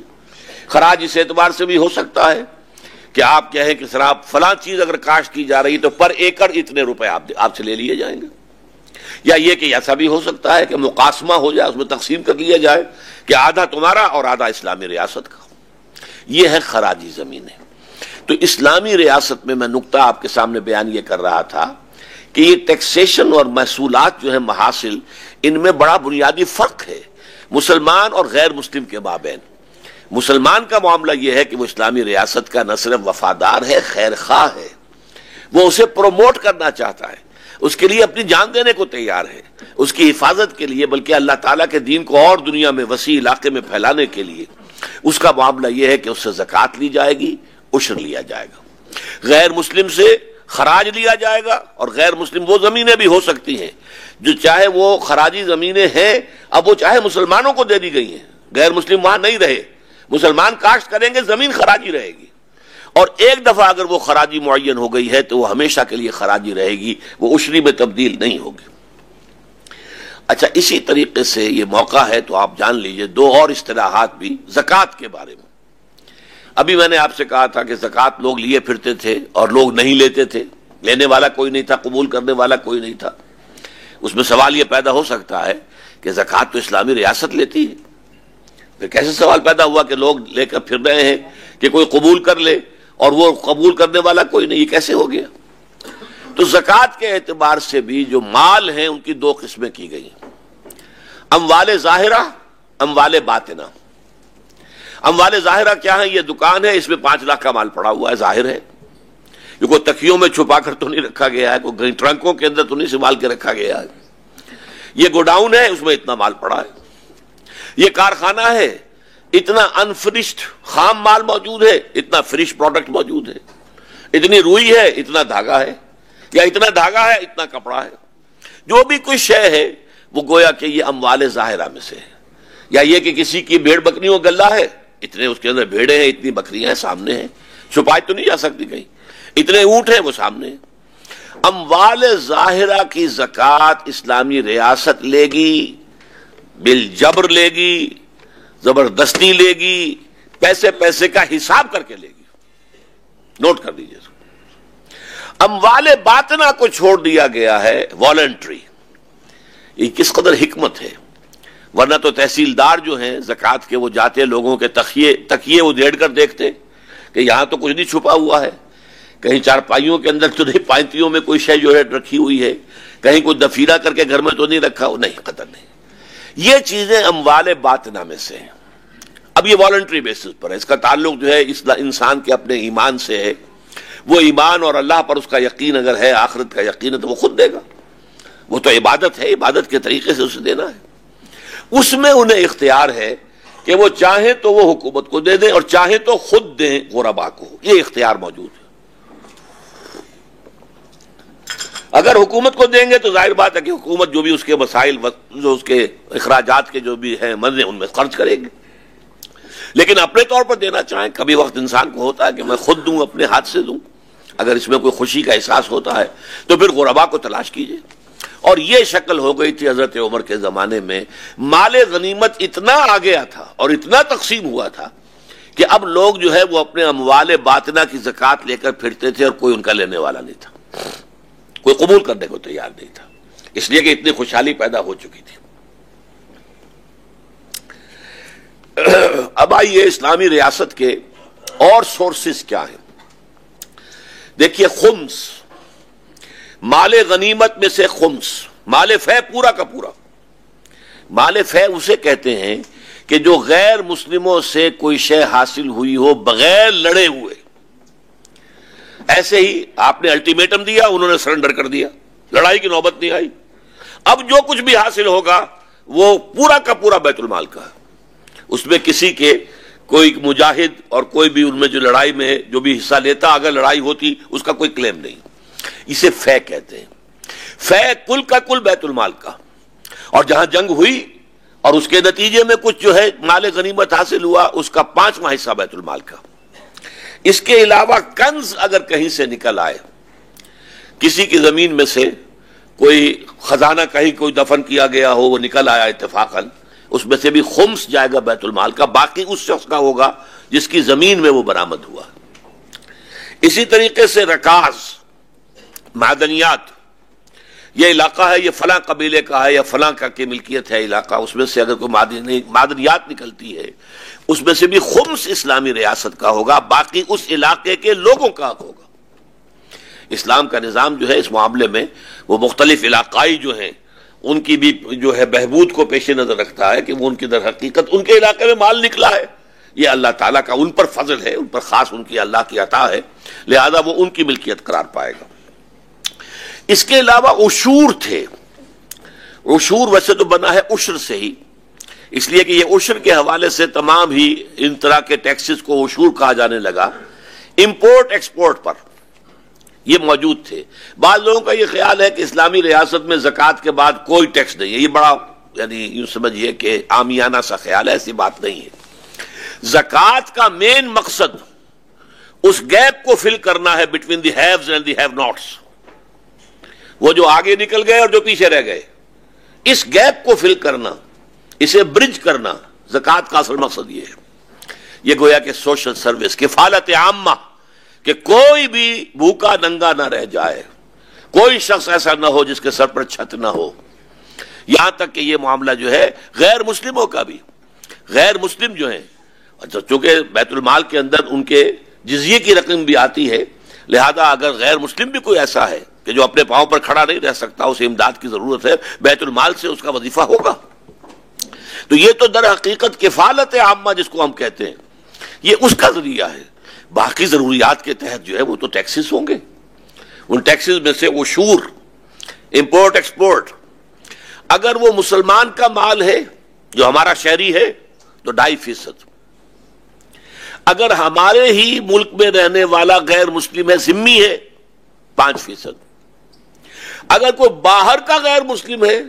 خراج اس اعتبار سے بھی ہو سکتا ہے کہ آپ کہیں کہ سر آپ فلاں چیز اگر کاشت کی جا رہی تو پر ایکڑ اتنے روپے آپ سے لے لیے جائیں گے. یا یہ کہ ایسا بھی ہو سکتا ہے کہ مقاسمہ ہو جائے، اس میں تقسیم کر لیا جائے کہ آدھا تمہارا اور آدھا اسلامی ریاست کا. یہ ہے خراجی زمینیں. تو اسلامی ریاست میں نقطہ آپ کے سامنے بیان یہ کر رہا تھا کہ یہ ٹیکسیشن اور محصولات جو ہے محاصل، ان میں بڑا بنیادی فرق ہے مسلمان اور غیر مسلم کے مابین. مسلمان کا معاملہ یہ ہے کہ وہ اسلامی ریاست کا نہ صرف وفادار ہے، خیر خواہ ہے، وہ اسے پروموٹ کرنا چاہتا ہے، اس کے لیے اپنی جان دینے کو تیار ہے، اس کی حفاظت کے لیے، بلکہ اللہ تعالیٰ کے دین کو اور دنیا میں وسیع علاقے میں پھیلانے کے لیے. اس کا معاملہ یہ ہے کہ اس سے زکوٰۃ لی جائے گی، عشر لیا جائے گا. غیر مسلم سے خراج لیا جائے گا، اور غیر مسلم وہ زمینیں بھی ہو سکتی ہیں جو چاہے وہ خراجی زمینیں ہیں، اب وہ چاہے مسلمانوں کو دے دی گئی ہیں، غیر مسلم وہاں نہیں رہے، مسلمان کاشت کریں گے، زمین خراجی رہے گی. اور ایک دفعہ اگر وہ خراجی معین ہو گئی ہے تو وہ ہمیشہ کے لیے خراجی رہے گی، وہ عشری میں تبدیل نہیں ہوگی. اچھا، اسی طریقے سے یہ موقع ہے تو آپ جان لیجئے دو اور اصطلاحات بھی زکوٰۃ کے بارے میں. ابھی میں نے آپ سے کہا تھا کہ زکوٰۃ لوگ لیے پھرتے تھے اور لوگ نہیں لیتے تھے، لینے والا کوئی نہیں تھا، قبول کرنے والا کوئی نہیں تھا. اس میں سوال یہ پیدا ہو سکتا ہے کہ زکوٰۃ تو اسلامی ریاست لیتی ہے، پھر کیسے سوال پیدا ہوا کہ لوگ لے کر پھر رہے ہیں کہ کوئی قبول کر لے اور وہ قبول کرنے والا کوئی نہیں، یہ کیسے ہو گیا؟ تو زکوٰۃ کے اعتبار سے بھی جو مال ہیں ان کی دو قسمیں کی گئی ہیں، اموال ظاہرہ، اموال باطنہ. اموال ظاہرہ کیا ہے؟ یہ دکان ہے، اس میں 5 لاکھ کا مال پڑا ہوا ہے، ظاہر ہے، یہ کوئی تکیوں میں چھپا کر تو نہیں رکھا گیا ہے، کوئی ٹرنکوں کے اندر تو نہیں سنبھال کے رکھا گیا ہے. یہ گوڈاؤن ہے، اس میں اتنا مال پڑا ہے. یہ کارخانہ ہے، اتنا انفنشڈ خام مال موجود ہے، اتنا فنش پروڈکٹ موجود ہے. اتنی روئی ہے، اتنا دھاگا ہے، یا اتنا دھاگا ہے، اتنا کپڑا ہے. جو بھی کوئی شے ہے وہ گویا کہ یہ اموال ظاہرہ میں سے ہے. یا یہ کہ کسی کی بھیڑ بکریوں کا گلہ ہے، اتنے اس کے اندر بھیڑیں ہیں، اتنی بکریاں ہیں، سامنے ہیں، چھپائی تو نہیں جا سکتی کہیں. اتنے اونٹ ہیں، وہ سامنے ہیں. اموال ظاہرہ کی زکوٰۃ اسلامی ریاست لے گی، بالجبر لے گی، زبردستی لے گی، پیسے پیسے کا حساب کر کے لے گی. نوٹ کر دیجیے. اموال باطنہ کو چھوڑ دیا گیا ہے والنٹری. یہ کس قدر حکمت ہے، ورنہ تو تحصیلدار جو ہیں زکوٰۃ کے وہ جاتے لوگوں کے تکیے ادھیڑ کر دیکھتے کہ یہاں تو کچھ نہیں چھپا ہوا ہے، کہیں چارپائیوں کے اندر تو نہیں، پائنتیوں میں کوئی شے جو ہے رکھی ہوئی ہے، کہیں کوئی دفیرہ کر کے گھر میں تو نہیں رکھا ہو. نہیں، قطع نہیں. یہ چیزیں اموال باطنہ میں سے ہیں. اب یہ والنٹری بیسس پر ہے، اس کا تعلق جو ہے انسان کے اپنے ایمان سے ہے. وہ ایمان اور اللہ پر اس کا یقین اگر ہے، آخرت کا یقین ہے، تو وہ خود دے گا. وہ تو عبادت ہے، عبادت کے طریقے سے اسے دینا ہے. اس میں انہیں اختیار ہے کہ وہ چاہیں تو وہ حکومت کو دے دیں اور چاہیں تو خود دیں غربا کو. یہ اختیار موجود ہے. اگر حکومت کو دیں گے تو ظاہر بات ہے کہ حکومت جو بھی اس کے مسائل، جو اس کے اخراجات کے جو بھی ہیں منزل، ان میں خرچ کرے گی. لیکن اپنے طور پر دینا چاہیں، کبھی وقت انسان کو ہوتا ہے کہ میں خود دوں، اپنے ہاتھ سے دوں. اگر اس میں کوئی خوشی کا احساس ہوتا ہے تو پھر غربا کو تلاش کیجیے. اور یہ شکل ہو گئی تھی حضرت عمر کے زمانے میں. مال غنیمت اتنا آ گیا تھا اور اتنا تقسیم ہوا تھا کہ اب لوگ جو ہے وہ اپنے اموال باطنہ کی زکوٰۃ لے کر پھرتے تھے اور کوئی ان کا لینے والا نہیں تھا، کوئی قبول کرنے کو تیار نہیں تھا، اس لیے کہ اتنی خوشحالی پیدا ہو چکی تھی. اب آئیے اسلامی ریاست کے اور سورسز کیا ہیں. دیکھیے، خمس، مال غنیمت میں سے خمس، مال فے پورا کا پورا. مال فے اسے کہتے ہیں کہ جو غیر مسلموں سے کوئی شے حاصل ہوئی ہو بغیر لڑے ہوئے. ایسے ہی آپ نے الٹیمیٹم دیا، انہوں نے سرنڈر کر دیا، لڑائی کی نوبت نہیں آئی. اب جو کچھ بھی حاصل ہوگا وہ پورا کا پورا بیت المال کا ہے. اس میں کسی کے کوئی مجاہد اور کوئی بھی ان میں جو لڑائی میں جو بھی حصہ لیتا، اگر لڑائی ہوتی اس کا کوئی کلیم نہیں. اسے فے کہتے ہیں. فے کل کا کل بیت المال کا. اور جہاں جنگ ہوئی اور اس کے نتیجے میں کچھ جو ہے مال غنیمت حاصل ہوا، اس کا 5واں حصہ بیت المال کا. اس کے علاوہ کنز اگر کہیں سے نکل آئے، کسی کی زمین میں سے کوئی خزانہ کہیں کوئی دفن کیا گیا ہو، وہ نکل آیا اتفاقاً، اس میں سے بھی خمس جائے گا بیت المال کا. باقی اس شخص کا ہوگا جس کی زمین میں وہ برآمد ہوا. اسی طریقے سے رکاز، معدنیات، یہ علاقہ ہے، یہ فلاں قبیلے کا ہے یا فلاں کا کی ملکیت ہے علاقہ، اس میں سے اگر کوئی معدنیات نکلتی ہے اس میں سے بھی خمس اسلامی ریاست کا ہوگا. باقی اس علاقے کے لوگوں کا ہوگا. اسلام کا نظام جو ہے اس معاملے میں وہ مختلف علاقائی جو ہیں ان کی بھی جو ہے بہبود کو پیش نظر رکھتا ہے کہ وہ ان کی در حقیقت ان کے علاقے میں مال نکلا ہے، یہ اللہ تعالیٰ کا ان پر فضل ہے، ان پر خاص ان کی اللہ کی عطا ہے، لہذا وہ ان کی ملکیت قرار پائے گا. اس کے علاوہ عشور تھے. عشور ویسے تو بنا ہے عشر سے ہی، اس لیے کہ یہ عشر کے حوالے سے تمام ہی ان طرح کے ٹیکسز کو عشور کہا جانے لگا. امپورٹ ایکسپورٹ پر یہ موجود تھے. بعض لوگوں کا یہ خیال ہے کہ اسلامی ریاست میں زکوٰۃ کے بعد کوئی ٹیکس نہیں ہے. یہ بڑا یعنی یوں سمجھیے کہ عامیانہ سا خیال ہے، ایسی بات نہیں ہے. زکوٰۃ کا مین مقصد اس گیپ کو فل کرنا ہے between the haves and the have nots. وہ جو آگے نکل گئے اور جو پیچھے رہ گئے، اس گیپ کو فل کرنا، اسے برج کرنا، زکوٰۃ کا اصل مقصد یہ ہے. یہ گویا کہ سوشل سروس، کفالت عامہ، کہ کوئی بھی بھوکا ننگا نہ رہ جائے، کوئی شخص ایسا نہ ہو جس کے سر پر چھت نہ ہو. یہاں تک کہ یہ معاملہ جو ہے غیر مسلموں کا بھی، غیر مسلم جو ہیں، چونکہ بیت المال کے اندر ان کے جزیے کی رقم بھی آتی ہے، لہذا اگر غیر مسلم بھی کوئی ایسا ہے کہ جو اپنے پاؤں پر کھڑا نہیں رہ سکتا، اسے امداد کی ضرورت ہے، بیت المال سے اس کا وظیفہ ہوگا. تو یہ تو در حقیقت کفالت عامہ جس کو ہم کہتے ہیں، یہ اس کا ذریعہ ہے. باقی ضروریات کے تحت جو ہے وہ تو ٹیکسز ہوں گے. ان ٹیکسز میں سے عشور، امپورٹ ایکسپورٹ، اگر وہ مسلمان کا مال ہے جو ہمارا شہری ہے تو 2.5%. اگر ہمارے ہی ملک میں رہنے والا غیر مسلم ہے، ذمہ ہے، 5%. اگر کوئی باہر کا غیر مسلم ہے،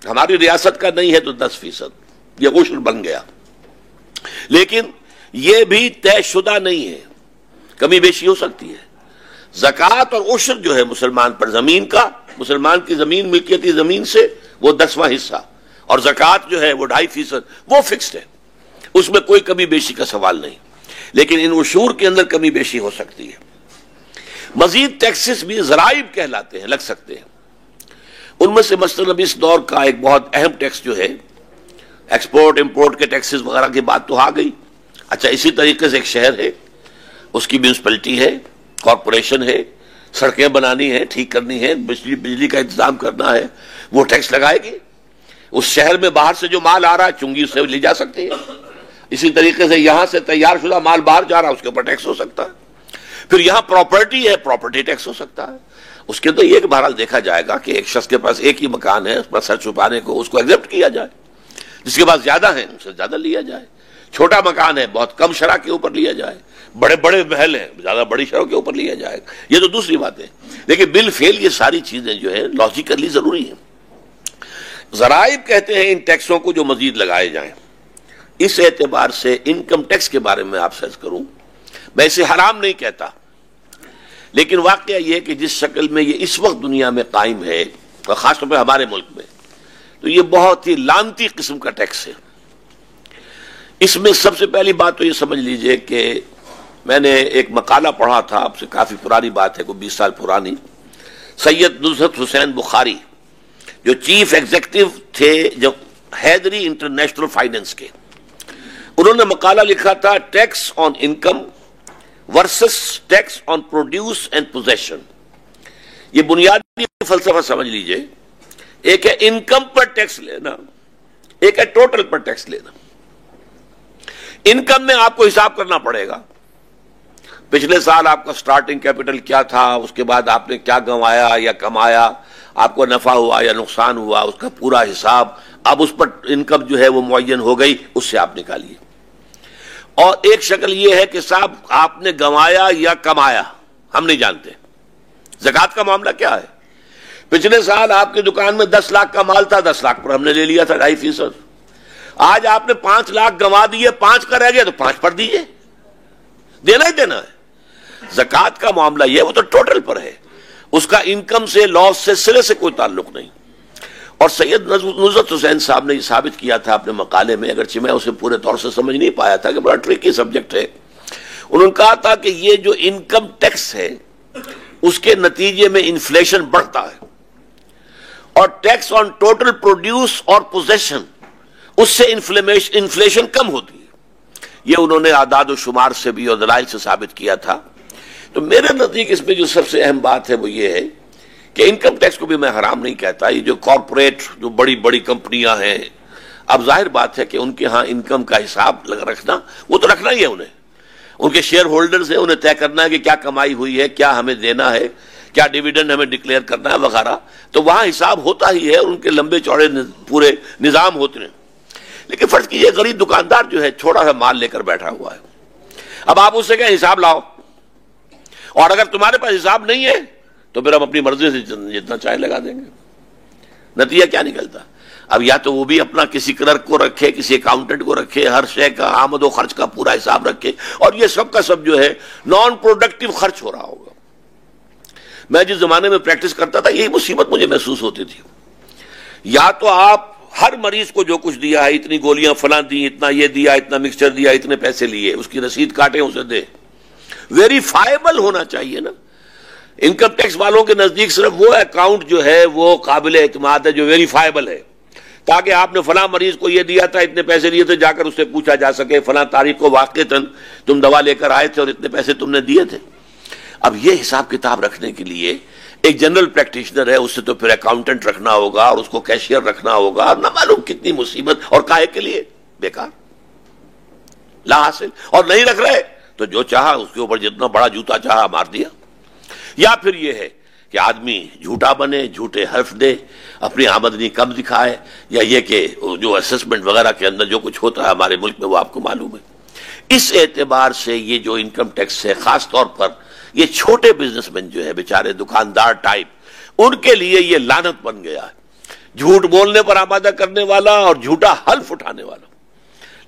ہماری ریاست کا نہیں ہے، تو 10%. یہ عشر بن گیا. لیکن یہ بھی طے شدہ نہیں ہے، کمی بیشی ہو سکتی ہے. زکوٰۃ اور عشر جو ہے مسلمان پر زمین کا، مسلمان کی زمین ملکیتی زمین سے وہ 10واں حصہ، اور زکوٰۃ جو ہے وہ 2.5%، وہ فکسڈ ہے، اس میں کوئی کمی بیشی کا سوال نہیں، لیکن ان عشور کے اندر کمی بیشی ہو سکتی ہے۔ مزید ٹیکسز بھی ضرائب کہلاتے ہیں، لگ سکتے ہیں، ان میں سے مثلاً اب اس دور کا ایک بہت اہم ٹیکس جو ہے ایکسپورٹ امپورٹ کے ٹیکسز وغیرہ کی بات تو آ گئی۔ اچھا، اسی طریقے سے ایک شہر ہے، اس کی میونسپلٹی ہے، کارپوریشن ہے، سڑکیں بنانی ہے، ٹھیک کرنی ہے، بجلی کا انتظام کرنا ہے، وہ ٹیکس لگائے گی۔ اس شہر میں باہر سے جو مال آ رہا ہے چنگی اس سے لی جا سکتی ہے، اسی طریقے سے یہاں سے تیار شدہ مال باہر جا رہا ہے اس کے اوپر ٹیکس ہو سکتا ہے، پھر یہاں پراپرٹی ہے، پراپرٹی ٹیکس ہو سکتا ہے۔ اس کے تو یہ کہ بہرحال دیکھا جائے گا کہ ایک شخص کے پاس ایک ہی مکان ہے، اس پر سر چھپانے کو اس کو ایگزیپٹ کیا جائے، جس کے پاس زیادہ ہیں اس سے زیادہ لیا جائے، چھوٹا مکان ہے بہت کم شرح کے اوپر لیا جائے، بڑے بڑے محل ہیں زیادہ بڑی شرح کے اوپر لیا جائے، یہ تو دوسری بات ہے، لیکن بالفعل یہ ساری چیزیں جو ہیں لاجیکلی ضروری ہیں۔ ضرائب کہتے ہیں ان ٹیکسوں کو جو مزید لگائے جائیں۔ اس اعتبار سے انکم ٹیکس کے بارے میں آپ سے عرض کروں، میں اسے حرام نہیں کہتا، لیکن واقعہ یہ کہ جس شکل میں یہ اس وقت دنیا میں قائم ہے اور خاص طور پہ ہمارے ملک میں، تو یہ بہت ہی لعنتی قسم کا ٹیکس ہے۔ اس میں سب سے پہلی بات تو یہ سمجھ لیجئے کہ میں نے ایک مقالہ پڑھا تھا، اب سے کافی پرانی بات ہے، کوئی 20 سال پرانی، سید نصرت حسین بخاری جو چیف ایگزیکٹو تھے جو حیدری انٹرنیشنل فائنینس کے، انہوں نے مقالہ لکھا تھا tax on income versus tax on produce and position. یہ بنیادی فلسفہ سمجھ لیجئے، ایک ہے انکم پر ٹیکس لینا، ایک ہے ٹوٹل پر ٹیکس لینا۔ انکم میں آپ کو حساب کرنا پڑے گا، پچھلے سال آپ کا سٹارٹنگ کیپٹل کیا تھا، اس کے بعد آپ نے کیا گنوایا یا کمایا، آپ کو نفع ہوا یا نقصان ہوا، اس کا پورا حساب، اب اس پر انکم جو ہے وہ معین ہو گئی، اس سے آپ نکالیے۔ اور ایک شکل یہ ہے کہ صاحب آپ نے گنوایا یا کمایا ہم نہیں جانتے۔ زکوٰۃ کا معاملہ کیا ہے؟ پچھلے سال آپ کی دکان میں 10 لاکھ کا مال تھا، 10 لاکھ پر ہم نے لے لیا تھا 2.5%، آج آپ نے 5 لاکھ گنوا دیے، 5 کا رہ گیا تو 5 پر دیجیے، دینا ہی دینا ہے۔ زکوٰۃ کا معاملہ یہ وہ تو ٹوٹل پر ہے، اس کا انکم سے لاس سے سرے سے کوئی تعلق نہیں۔ اور سید نصرت حسین صاحب نے یہ ثابت کیا تھا اپنے مقالے میں، اگرچہ میں اسے پورے طور سے سمجھ نہیں پایا تھا کہ بڑا ٹرکی سبجیکٹ ہے، انہوں نے کہا تھا کہ یہ جو انکم ٹیکس ہے اس کے نتیجے میں انفلیشن بڑھتا ہے، اور ٹیکس آن ٹوٹل پروڈیوس اور پوزیشن اس سے انفلیشن کم ہوتی ہے۔ یہ انہوں نے اعداد و شمار سے بھی اور دلائل سے ثابت کیا تھا۔ تو میرے نزدیک اس میں جو سب سے اہم بات ہے وہ یہ ہے کہ انکم ٹیکس کو بھی میں حرام نہیں کہتا۔ یہ جو کارپوریٹ جو بڑی بڑی کمپنیاں ہیں، اب ظاہر بات ہے کہ ان کے ہاں انکم کا حساب رکھنا، وہ تو رکھنا ہی ہے، انہیں ان کے شیئر ہولڈرز ہیں، انہیں طے کرنا ہے کہ کیا کمائی ہوئی ہے، کیا ہمیں دینا ہے، کیا ڈیویڈنڈ ہمیں ڈکلیئر کرنا ہے وغیرہ، تو وہاں حساب ہوتا ہی ہے، ان کے لمبے چوڑے پورے نظام ہوتے ہیں۔ لیکن فرض کیجیے غریب دکاندار جو ہے چھوٹا سا مال لے کر بیٹھا ہوا ہے، اب آپ اس سے کہیں حساب لاؤ، اور اگر تمہارے پاس حساب نہیں ہے تو پھر ہم اپنی مرضی سے جتنا چاہے لگا دیں گے۔ نتیجہ کیا نکلتا؟ اب یا تو وہ بھی اپنا کسی کلرک کو رکھے، کسی اکاؤنٹنٹ کو رکھے، ہر شے کا آمد و خرچ کا پورا حساب رکھے، اور یہ سب کا سب جو ہے نان پروڈکٹیو خرچ ہو رہا ہوگا۔ میں جس زمانے میں پریکٹس کرتا تھا یہی مصیبت مجھے محسوس ہوتی تھی، یا تو آپ ہر مریض کو جو کچھ دیا ہے، اتنی گولیاں فلاں دی، اتنا یہ دیا، اتنا مکسچر دیا، اتنے پیسے لیے، اس کی رسید کاٹیں اسے دے، ویریفائبل ہونا چاہیے نا۔ انکم ٹیکس والوں کے نزدیک صرف وہ اکاؤنٹ جو ہے وہ قابل اعتماد ہے جو ویریفائبل ہے، تاکہ آپ نے فلاں مریض کو یہ دیا تھا، اتنے پیسے دیے تھے، جا کر اس سے پوچھا جا سکے فلاں تاریخ کو واقعتاً تم دوا لے کر آئے تھے اور اتنے پیسے تم نے دیے تھے۔ اب یہ حساب کتاب رکھنے کے لیے ایک جنرل پریکٹیشنر ہے، اس سے تو پھر اکاؤنٹنٹ رکھنا ہوگا اور اس کو کیشیئر رکھنا ہوگا، اور نہ معلوم کتنی مصیبت، اور کاہے کے لیے؟ بیکار، لا حاصل۔ اور نہیں رکھ رہے تو جو چاہا اس کے اوپر جتنا بڑا جوتا چاہا مار دیا۔ یا پھر یہ ہے کہ آدمی جھوٹا بنے، جھوٹے حرف دے، اپنی آمدنی کم دکھائے، یا یہ کہ جو اسسمنٹ وغیرہ کے اندر جو کچھ ہوتا ہے ہمارے ملک میں وہ آپ کو معلوم ہے۔ اس اعتبار سے یہ جو انکم ٹیکس ہے، خاص طور پر یہ چھوٹے بزنس مین جو ہے بیچارے دکاندار ٹائپ، ان کے لیے یہ لعنت بن گیا ہے، جھوٹ بولنے پر آمادہ کرنے والا اور جھوٹا حلف اٹھانے والا۔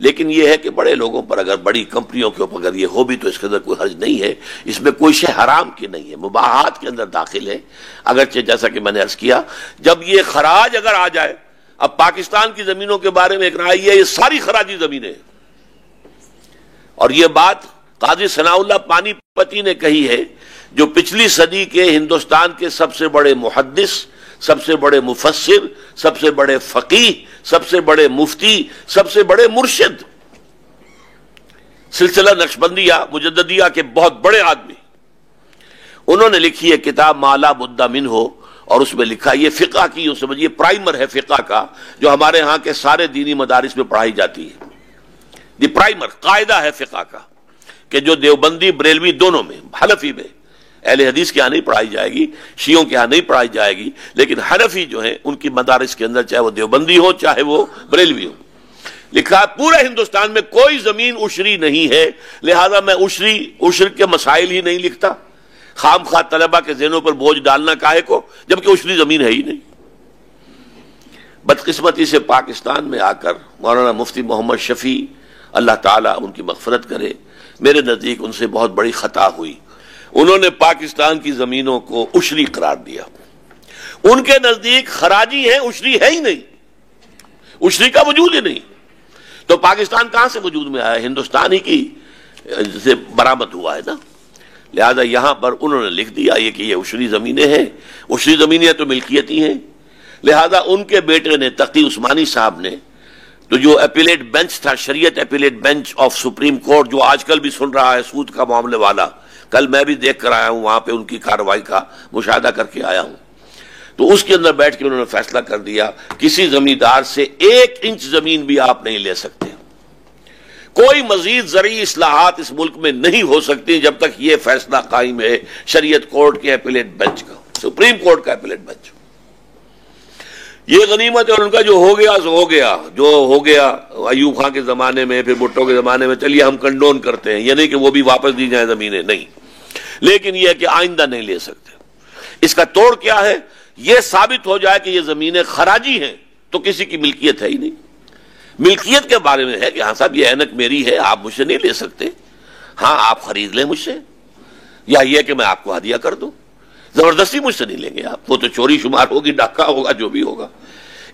لیکن یہ ہے کہ بڑے لوگوں پر اگر بڑی کمپنیوں کے اوپر اگر یہ ہو بھی تو اس کے اندر کوئی حرج نہیں ہے، اس میں کوئی شے حرام کی نہیں ہے، مباحات کے اندر داخل ہے، اگرچہ جیسا کہ میں نے عرض کیا جب یہ خراج اگر آ جائے، اب پاکستان کی زمینوں کے بارے میں ایک رائے ہے یہ ساری خراجی زمینیں، اور یہ بات قاضی ثناء اللہ پانی پتی نے کہی ہے جو پچھلی صدی کے ہندوستان کے سب سے بڑے محدث، سب سے بڑے مفسر، سب سے بڑے فقیہ، سب سے بڑے مفتی، سب سے بڑے مرشد، سلسلہ نقشبندیہ مجددیہ کے بہت بڑے آدمی، انہوں نے لکھی ہے کتاب ما لا بد منہ، اور اس میں لکھا یہ فقہ کی یوں سمجھیے پرائمر ہے فقہ کا جو ہمارے ہاں کے سارے دینی مدارس میں پڑھائی جاتی ہے، یہ پرائمر قاعدہ ہے فقہ کا کہ جو دیوبندی بریلوی دونوں میں، حنفی میں اہل حدیث کے ہاں نہیں پڑھائی جائے گی، شیعوں کے ہاں نہیں پڑھائی جائے گی، لیکن حنفی جو ہیں ان کی مدارس کے اندر چاہے وہ دیوبندی ہو چاہے وہ بریلوی ہو، لکھا ہے پورے ہندوستان میں کوئی زمین عشری نہیں ہے، لہذا میں عشر کے مسائل ہی نہیں لکھتا، خام خواہ طلبہ کے ذہنوں پر بوجھ ڈالنا کاہے کو جبکہ عشری زمین ہے ہی نہیں۔ بدقسمتی سے پاکستان میں آ کر مولانا مفتی محمد شفیع اللہ تعالیٰ ان کی مغفرت کرے، میرے نزدیک ان سے بہت بڑی خطا ہوئی، انہوں نے پاکستان کی زمینوں کو عشری قرار دیا، ان کے نزدیک خراجی ہے، عشری ہے ہی نہیں، عشری کا وجود ہی نہیں، تو پاکستان کہاں سے وجود میں آیا؟ ہندوستان ہی کی سے برآمد ہوا ہے نا، لہذا یہاں پر انہوں نے لکھ دیا یہ کہ یہ عشری زمینیں ہیں، عشری زمینیں تو ملکیتی ہیں، لہذا ان کے بیٹے نے تقی عثمانی صاحب نے تو جو اپیلیٹ بینچ تھا، شریعت appellate bench of supreme court جو آج کل بھی سن رہا ہے سود کا معاملے والا، کل میں بھی دیکھ کر آیا ہوں وہاں پہ ان کی کارروائی کا مشاہدہ کر کے آیا ہوں، تو اس کے اندر بیٹھ کے انہوں نے فیصلہ کر دیا کسی زمیندار سے 1 انچ زمین بھی آپ نہیں لے سکتے، کوئی مزید زرعی اصلاحات اس ملک میں نہیں ہو سکتی جب تک یہ فیصلہ قائم ہے شریعت کورٹ کے اپیلیٹ بینچ کا، سپریم کورٹ کا اپیلیٹ بینچ۔ یہ غنیمت ہے، اور ان کا جو ہو گیا سو ہو گیا، جو ہو گیا ایوب خان کے زمانے میں پھر بھٹو کے زمانے میں، چلیے ہم کنڈون کرتے ہیں، یہ نہیں کہ وہ بھی واپس دی جائیں زمینیں، نہیں، لیکن یہ کہ آئندہ نہیں لے سکتے۔ اس کا توڑ کیا ہے؟ یہ ثابت ہو جائے کہ یہ زمینیں خراجی ہیں تو کسی کی ملکیت ہے ہی نہیں۔ ملکیت کے بارے میں ہے کہ ہاں صاحب یہ اینک میری ہے، آپ مجھ سے نہیں لے سکتے، ہاں آپ خرید لیں مجھ سے، یا یہ کہ میں آپ کو ہدیہ کر دوں، زبردستی مجھ سے نہیں لیں گے آپ، وہ تو چوری شمار ہوگی، ڈاکہ ہوگا، جو بھی ہوگا۔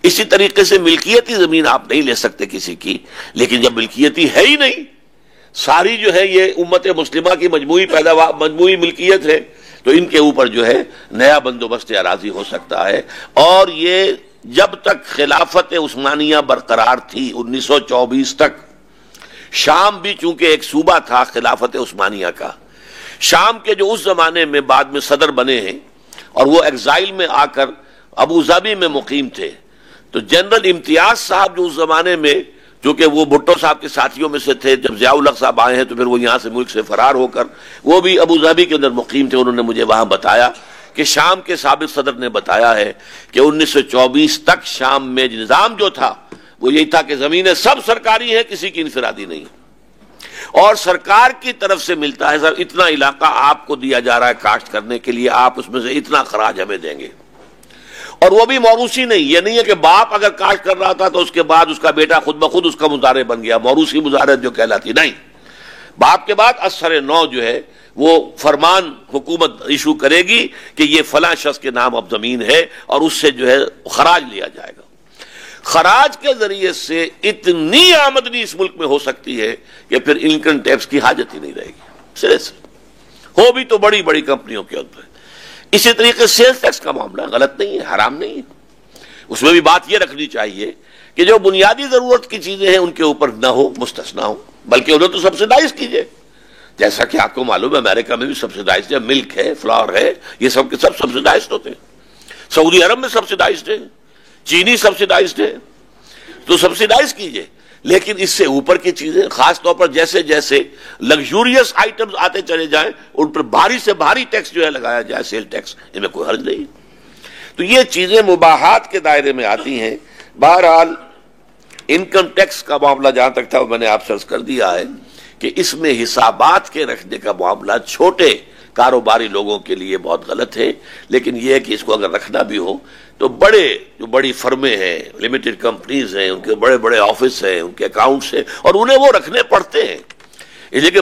اسی طریقے سے ملکیتی زمین آپ نہیں لے سکتے کسی کی، لیکن جب ملکیتی ہے ہی نہیں، ساری جو ہے یہ امت مسلمہ کی مجموعی پیداوار، مجموعی ملکیت ہے، تو ان کے اوپر جو ہے نیا بندوبست اراضی ہو سکتا ہے، اور یہ جب تک خلافت عثمانیہ برقرار تھی 1924 تک، شام بھی چونکہ ایک صوبہ تھا خلافت عثمانیہ کا، شام کے جو اس زمانے میں بعد میں صدر بنے ہیں اور وہ ایگزائل میں آ کر ابو ظبی میں مقیم تھے، تو جنرل امتیاز صاحب جو اس زمانے میں، چونکہ وہ بھٹو صاحب کے ساتھیوں میں سے تھے، جب ضیاء الحق صاحب آئے ہیں تو پھر وہ یہاں سے ملک سے فرار ہو کر وہ بھی ابو ظبی کے اندر مقیم تھے، انہوں نے مجھے وہاں بتایا کہ شام کے سابق صدر نے بتایا ہے کہ 1924 تک شام میں نظام جو تھا وہ یہی تھا کہ زمینیں سب سرکاری ہیں، کسی کی انفرادی نہیں، اور سرکار کی طرف سے ملتا ہے سر اتنا علاقہ آپ کو دیا جا رہا ہے کاشت کرنے کے لیے، آپ اس میں سے اتنا خراج ہمیں دیں گے، اور وہ بھی موروثی نہیں، یہ نہیں ہے کہ باپ اگر کاشت کر رہا تھا تو اس کے بعد اس کا بیٹا خود بخود اس کا مزارع بن گیا، موروثی مزارعت جو کہلاتی، نہیں، باپ کے بعد اثر نو جو ہے وہ فرمان حکومت ایشو کرے گی کہ یہ فلاں شخص کے نام اب زمین ہے اور اس سے جو ہے خراج لیا جائے گا۔ خراج کے ذریعے سے اتنی آمدنی اس ملک میں ہو سکتی ہے کہ پھر انکم ٹیکس کی حاجت ہی نہیں رہے گی، سرے سے ہو بھی تو بڑی بڑی کمپنیوں کے اندر۔ اسی طریقے سے سیلز ٹیکس کا معاملہ غلط نہیں ہے، حرام نہیں ہے، اس میں بھی بات یہ رکھنی چاہیے کہ جو بنیادی ضرورت کی چیزیں ہیں ان کے اوپر نہ ہو، مستثنا ہو، بلکہ انہیں تو سبسیڈائز کیجئے، جیسا کہ آپ کو معلوم ہے امریکہ میں بھی سبسیڈائزڈ ہے، ملک ہے، فلاور ہے، یہ سب کے سب سبسیڈائزڈ ہوتے ہیں، سعودی عرب میں سبسیڈائزڈ ہے، چینی سبسیڈائزڈ ہے، تو سبسیڈائز کیجئے، لیکن اس سے اوپر کی چیزیں خاص طور پر جیسے جیسے لگژوریس آئٹمز آتے چلے جائیں ان پر بھاری سے بھاری ٹیکس جو ہے لگایا جائے، سیل ٹیکس، ان میں کوئی حرج نہیں، تو یہ چیزیں مباحات کے دائرے میں آتی ہیں۔ بہرحال انکم ٹیکس کا معاملہ جہاں تک تھا وہ میں نے آپ سے عرض کر دیا ہے کہ اس میں حسابات کے رکھنے کا معاملہ چھوٹے کاروباری لوگوں کے لیے بہت غلط ہے، لیکن یہ ہے کہ اس کو اگر رکھنا بھی ہو تو جو بڑی فرمیں ہیں، لمیٹڈ کمپنیز ہیں، ان کے بڑے بڑے آفس ہیں، ان کے اکاؤنٹس ہیں، اور انہیں وہ رکھنے پڑتے ہیں، اس لیے کہ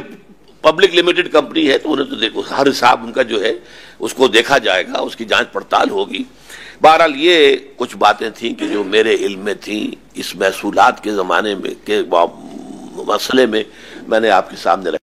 پبلک لمیٹڈ کمپنی ہے تو انہیں تو دیکھو ہر حساب ان کا جو ہے اس کو دیکھا جائے گا، اس کی جانچ پڑتال ہوگی۔ بہرحال یہ کچھ باتیں تھیں کہ جو میرے علم میں تھیں اس محصولات کے زمانے میں کے مسئلے میں نے آپ کے سامنے رکھا۔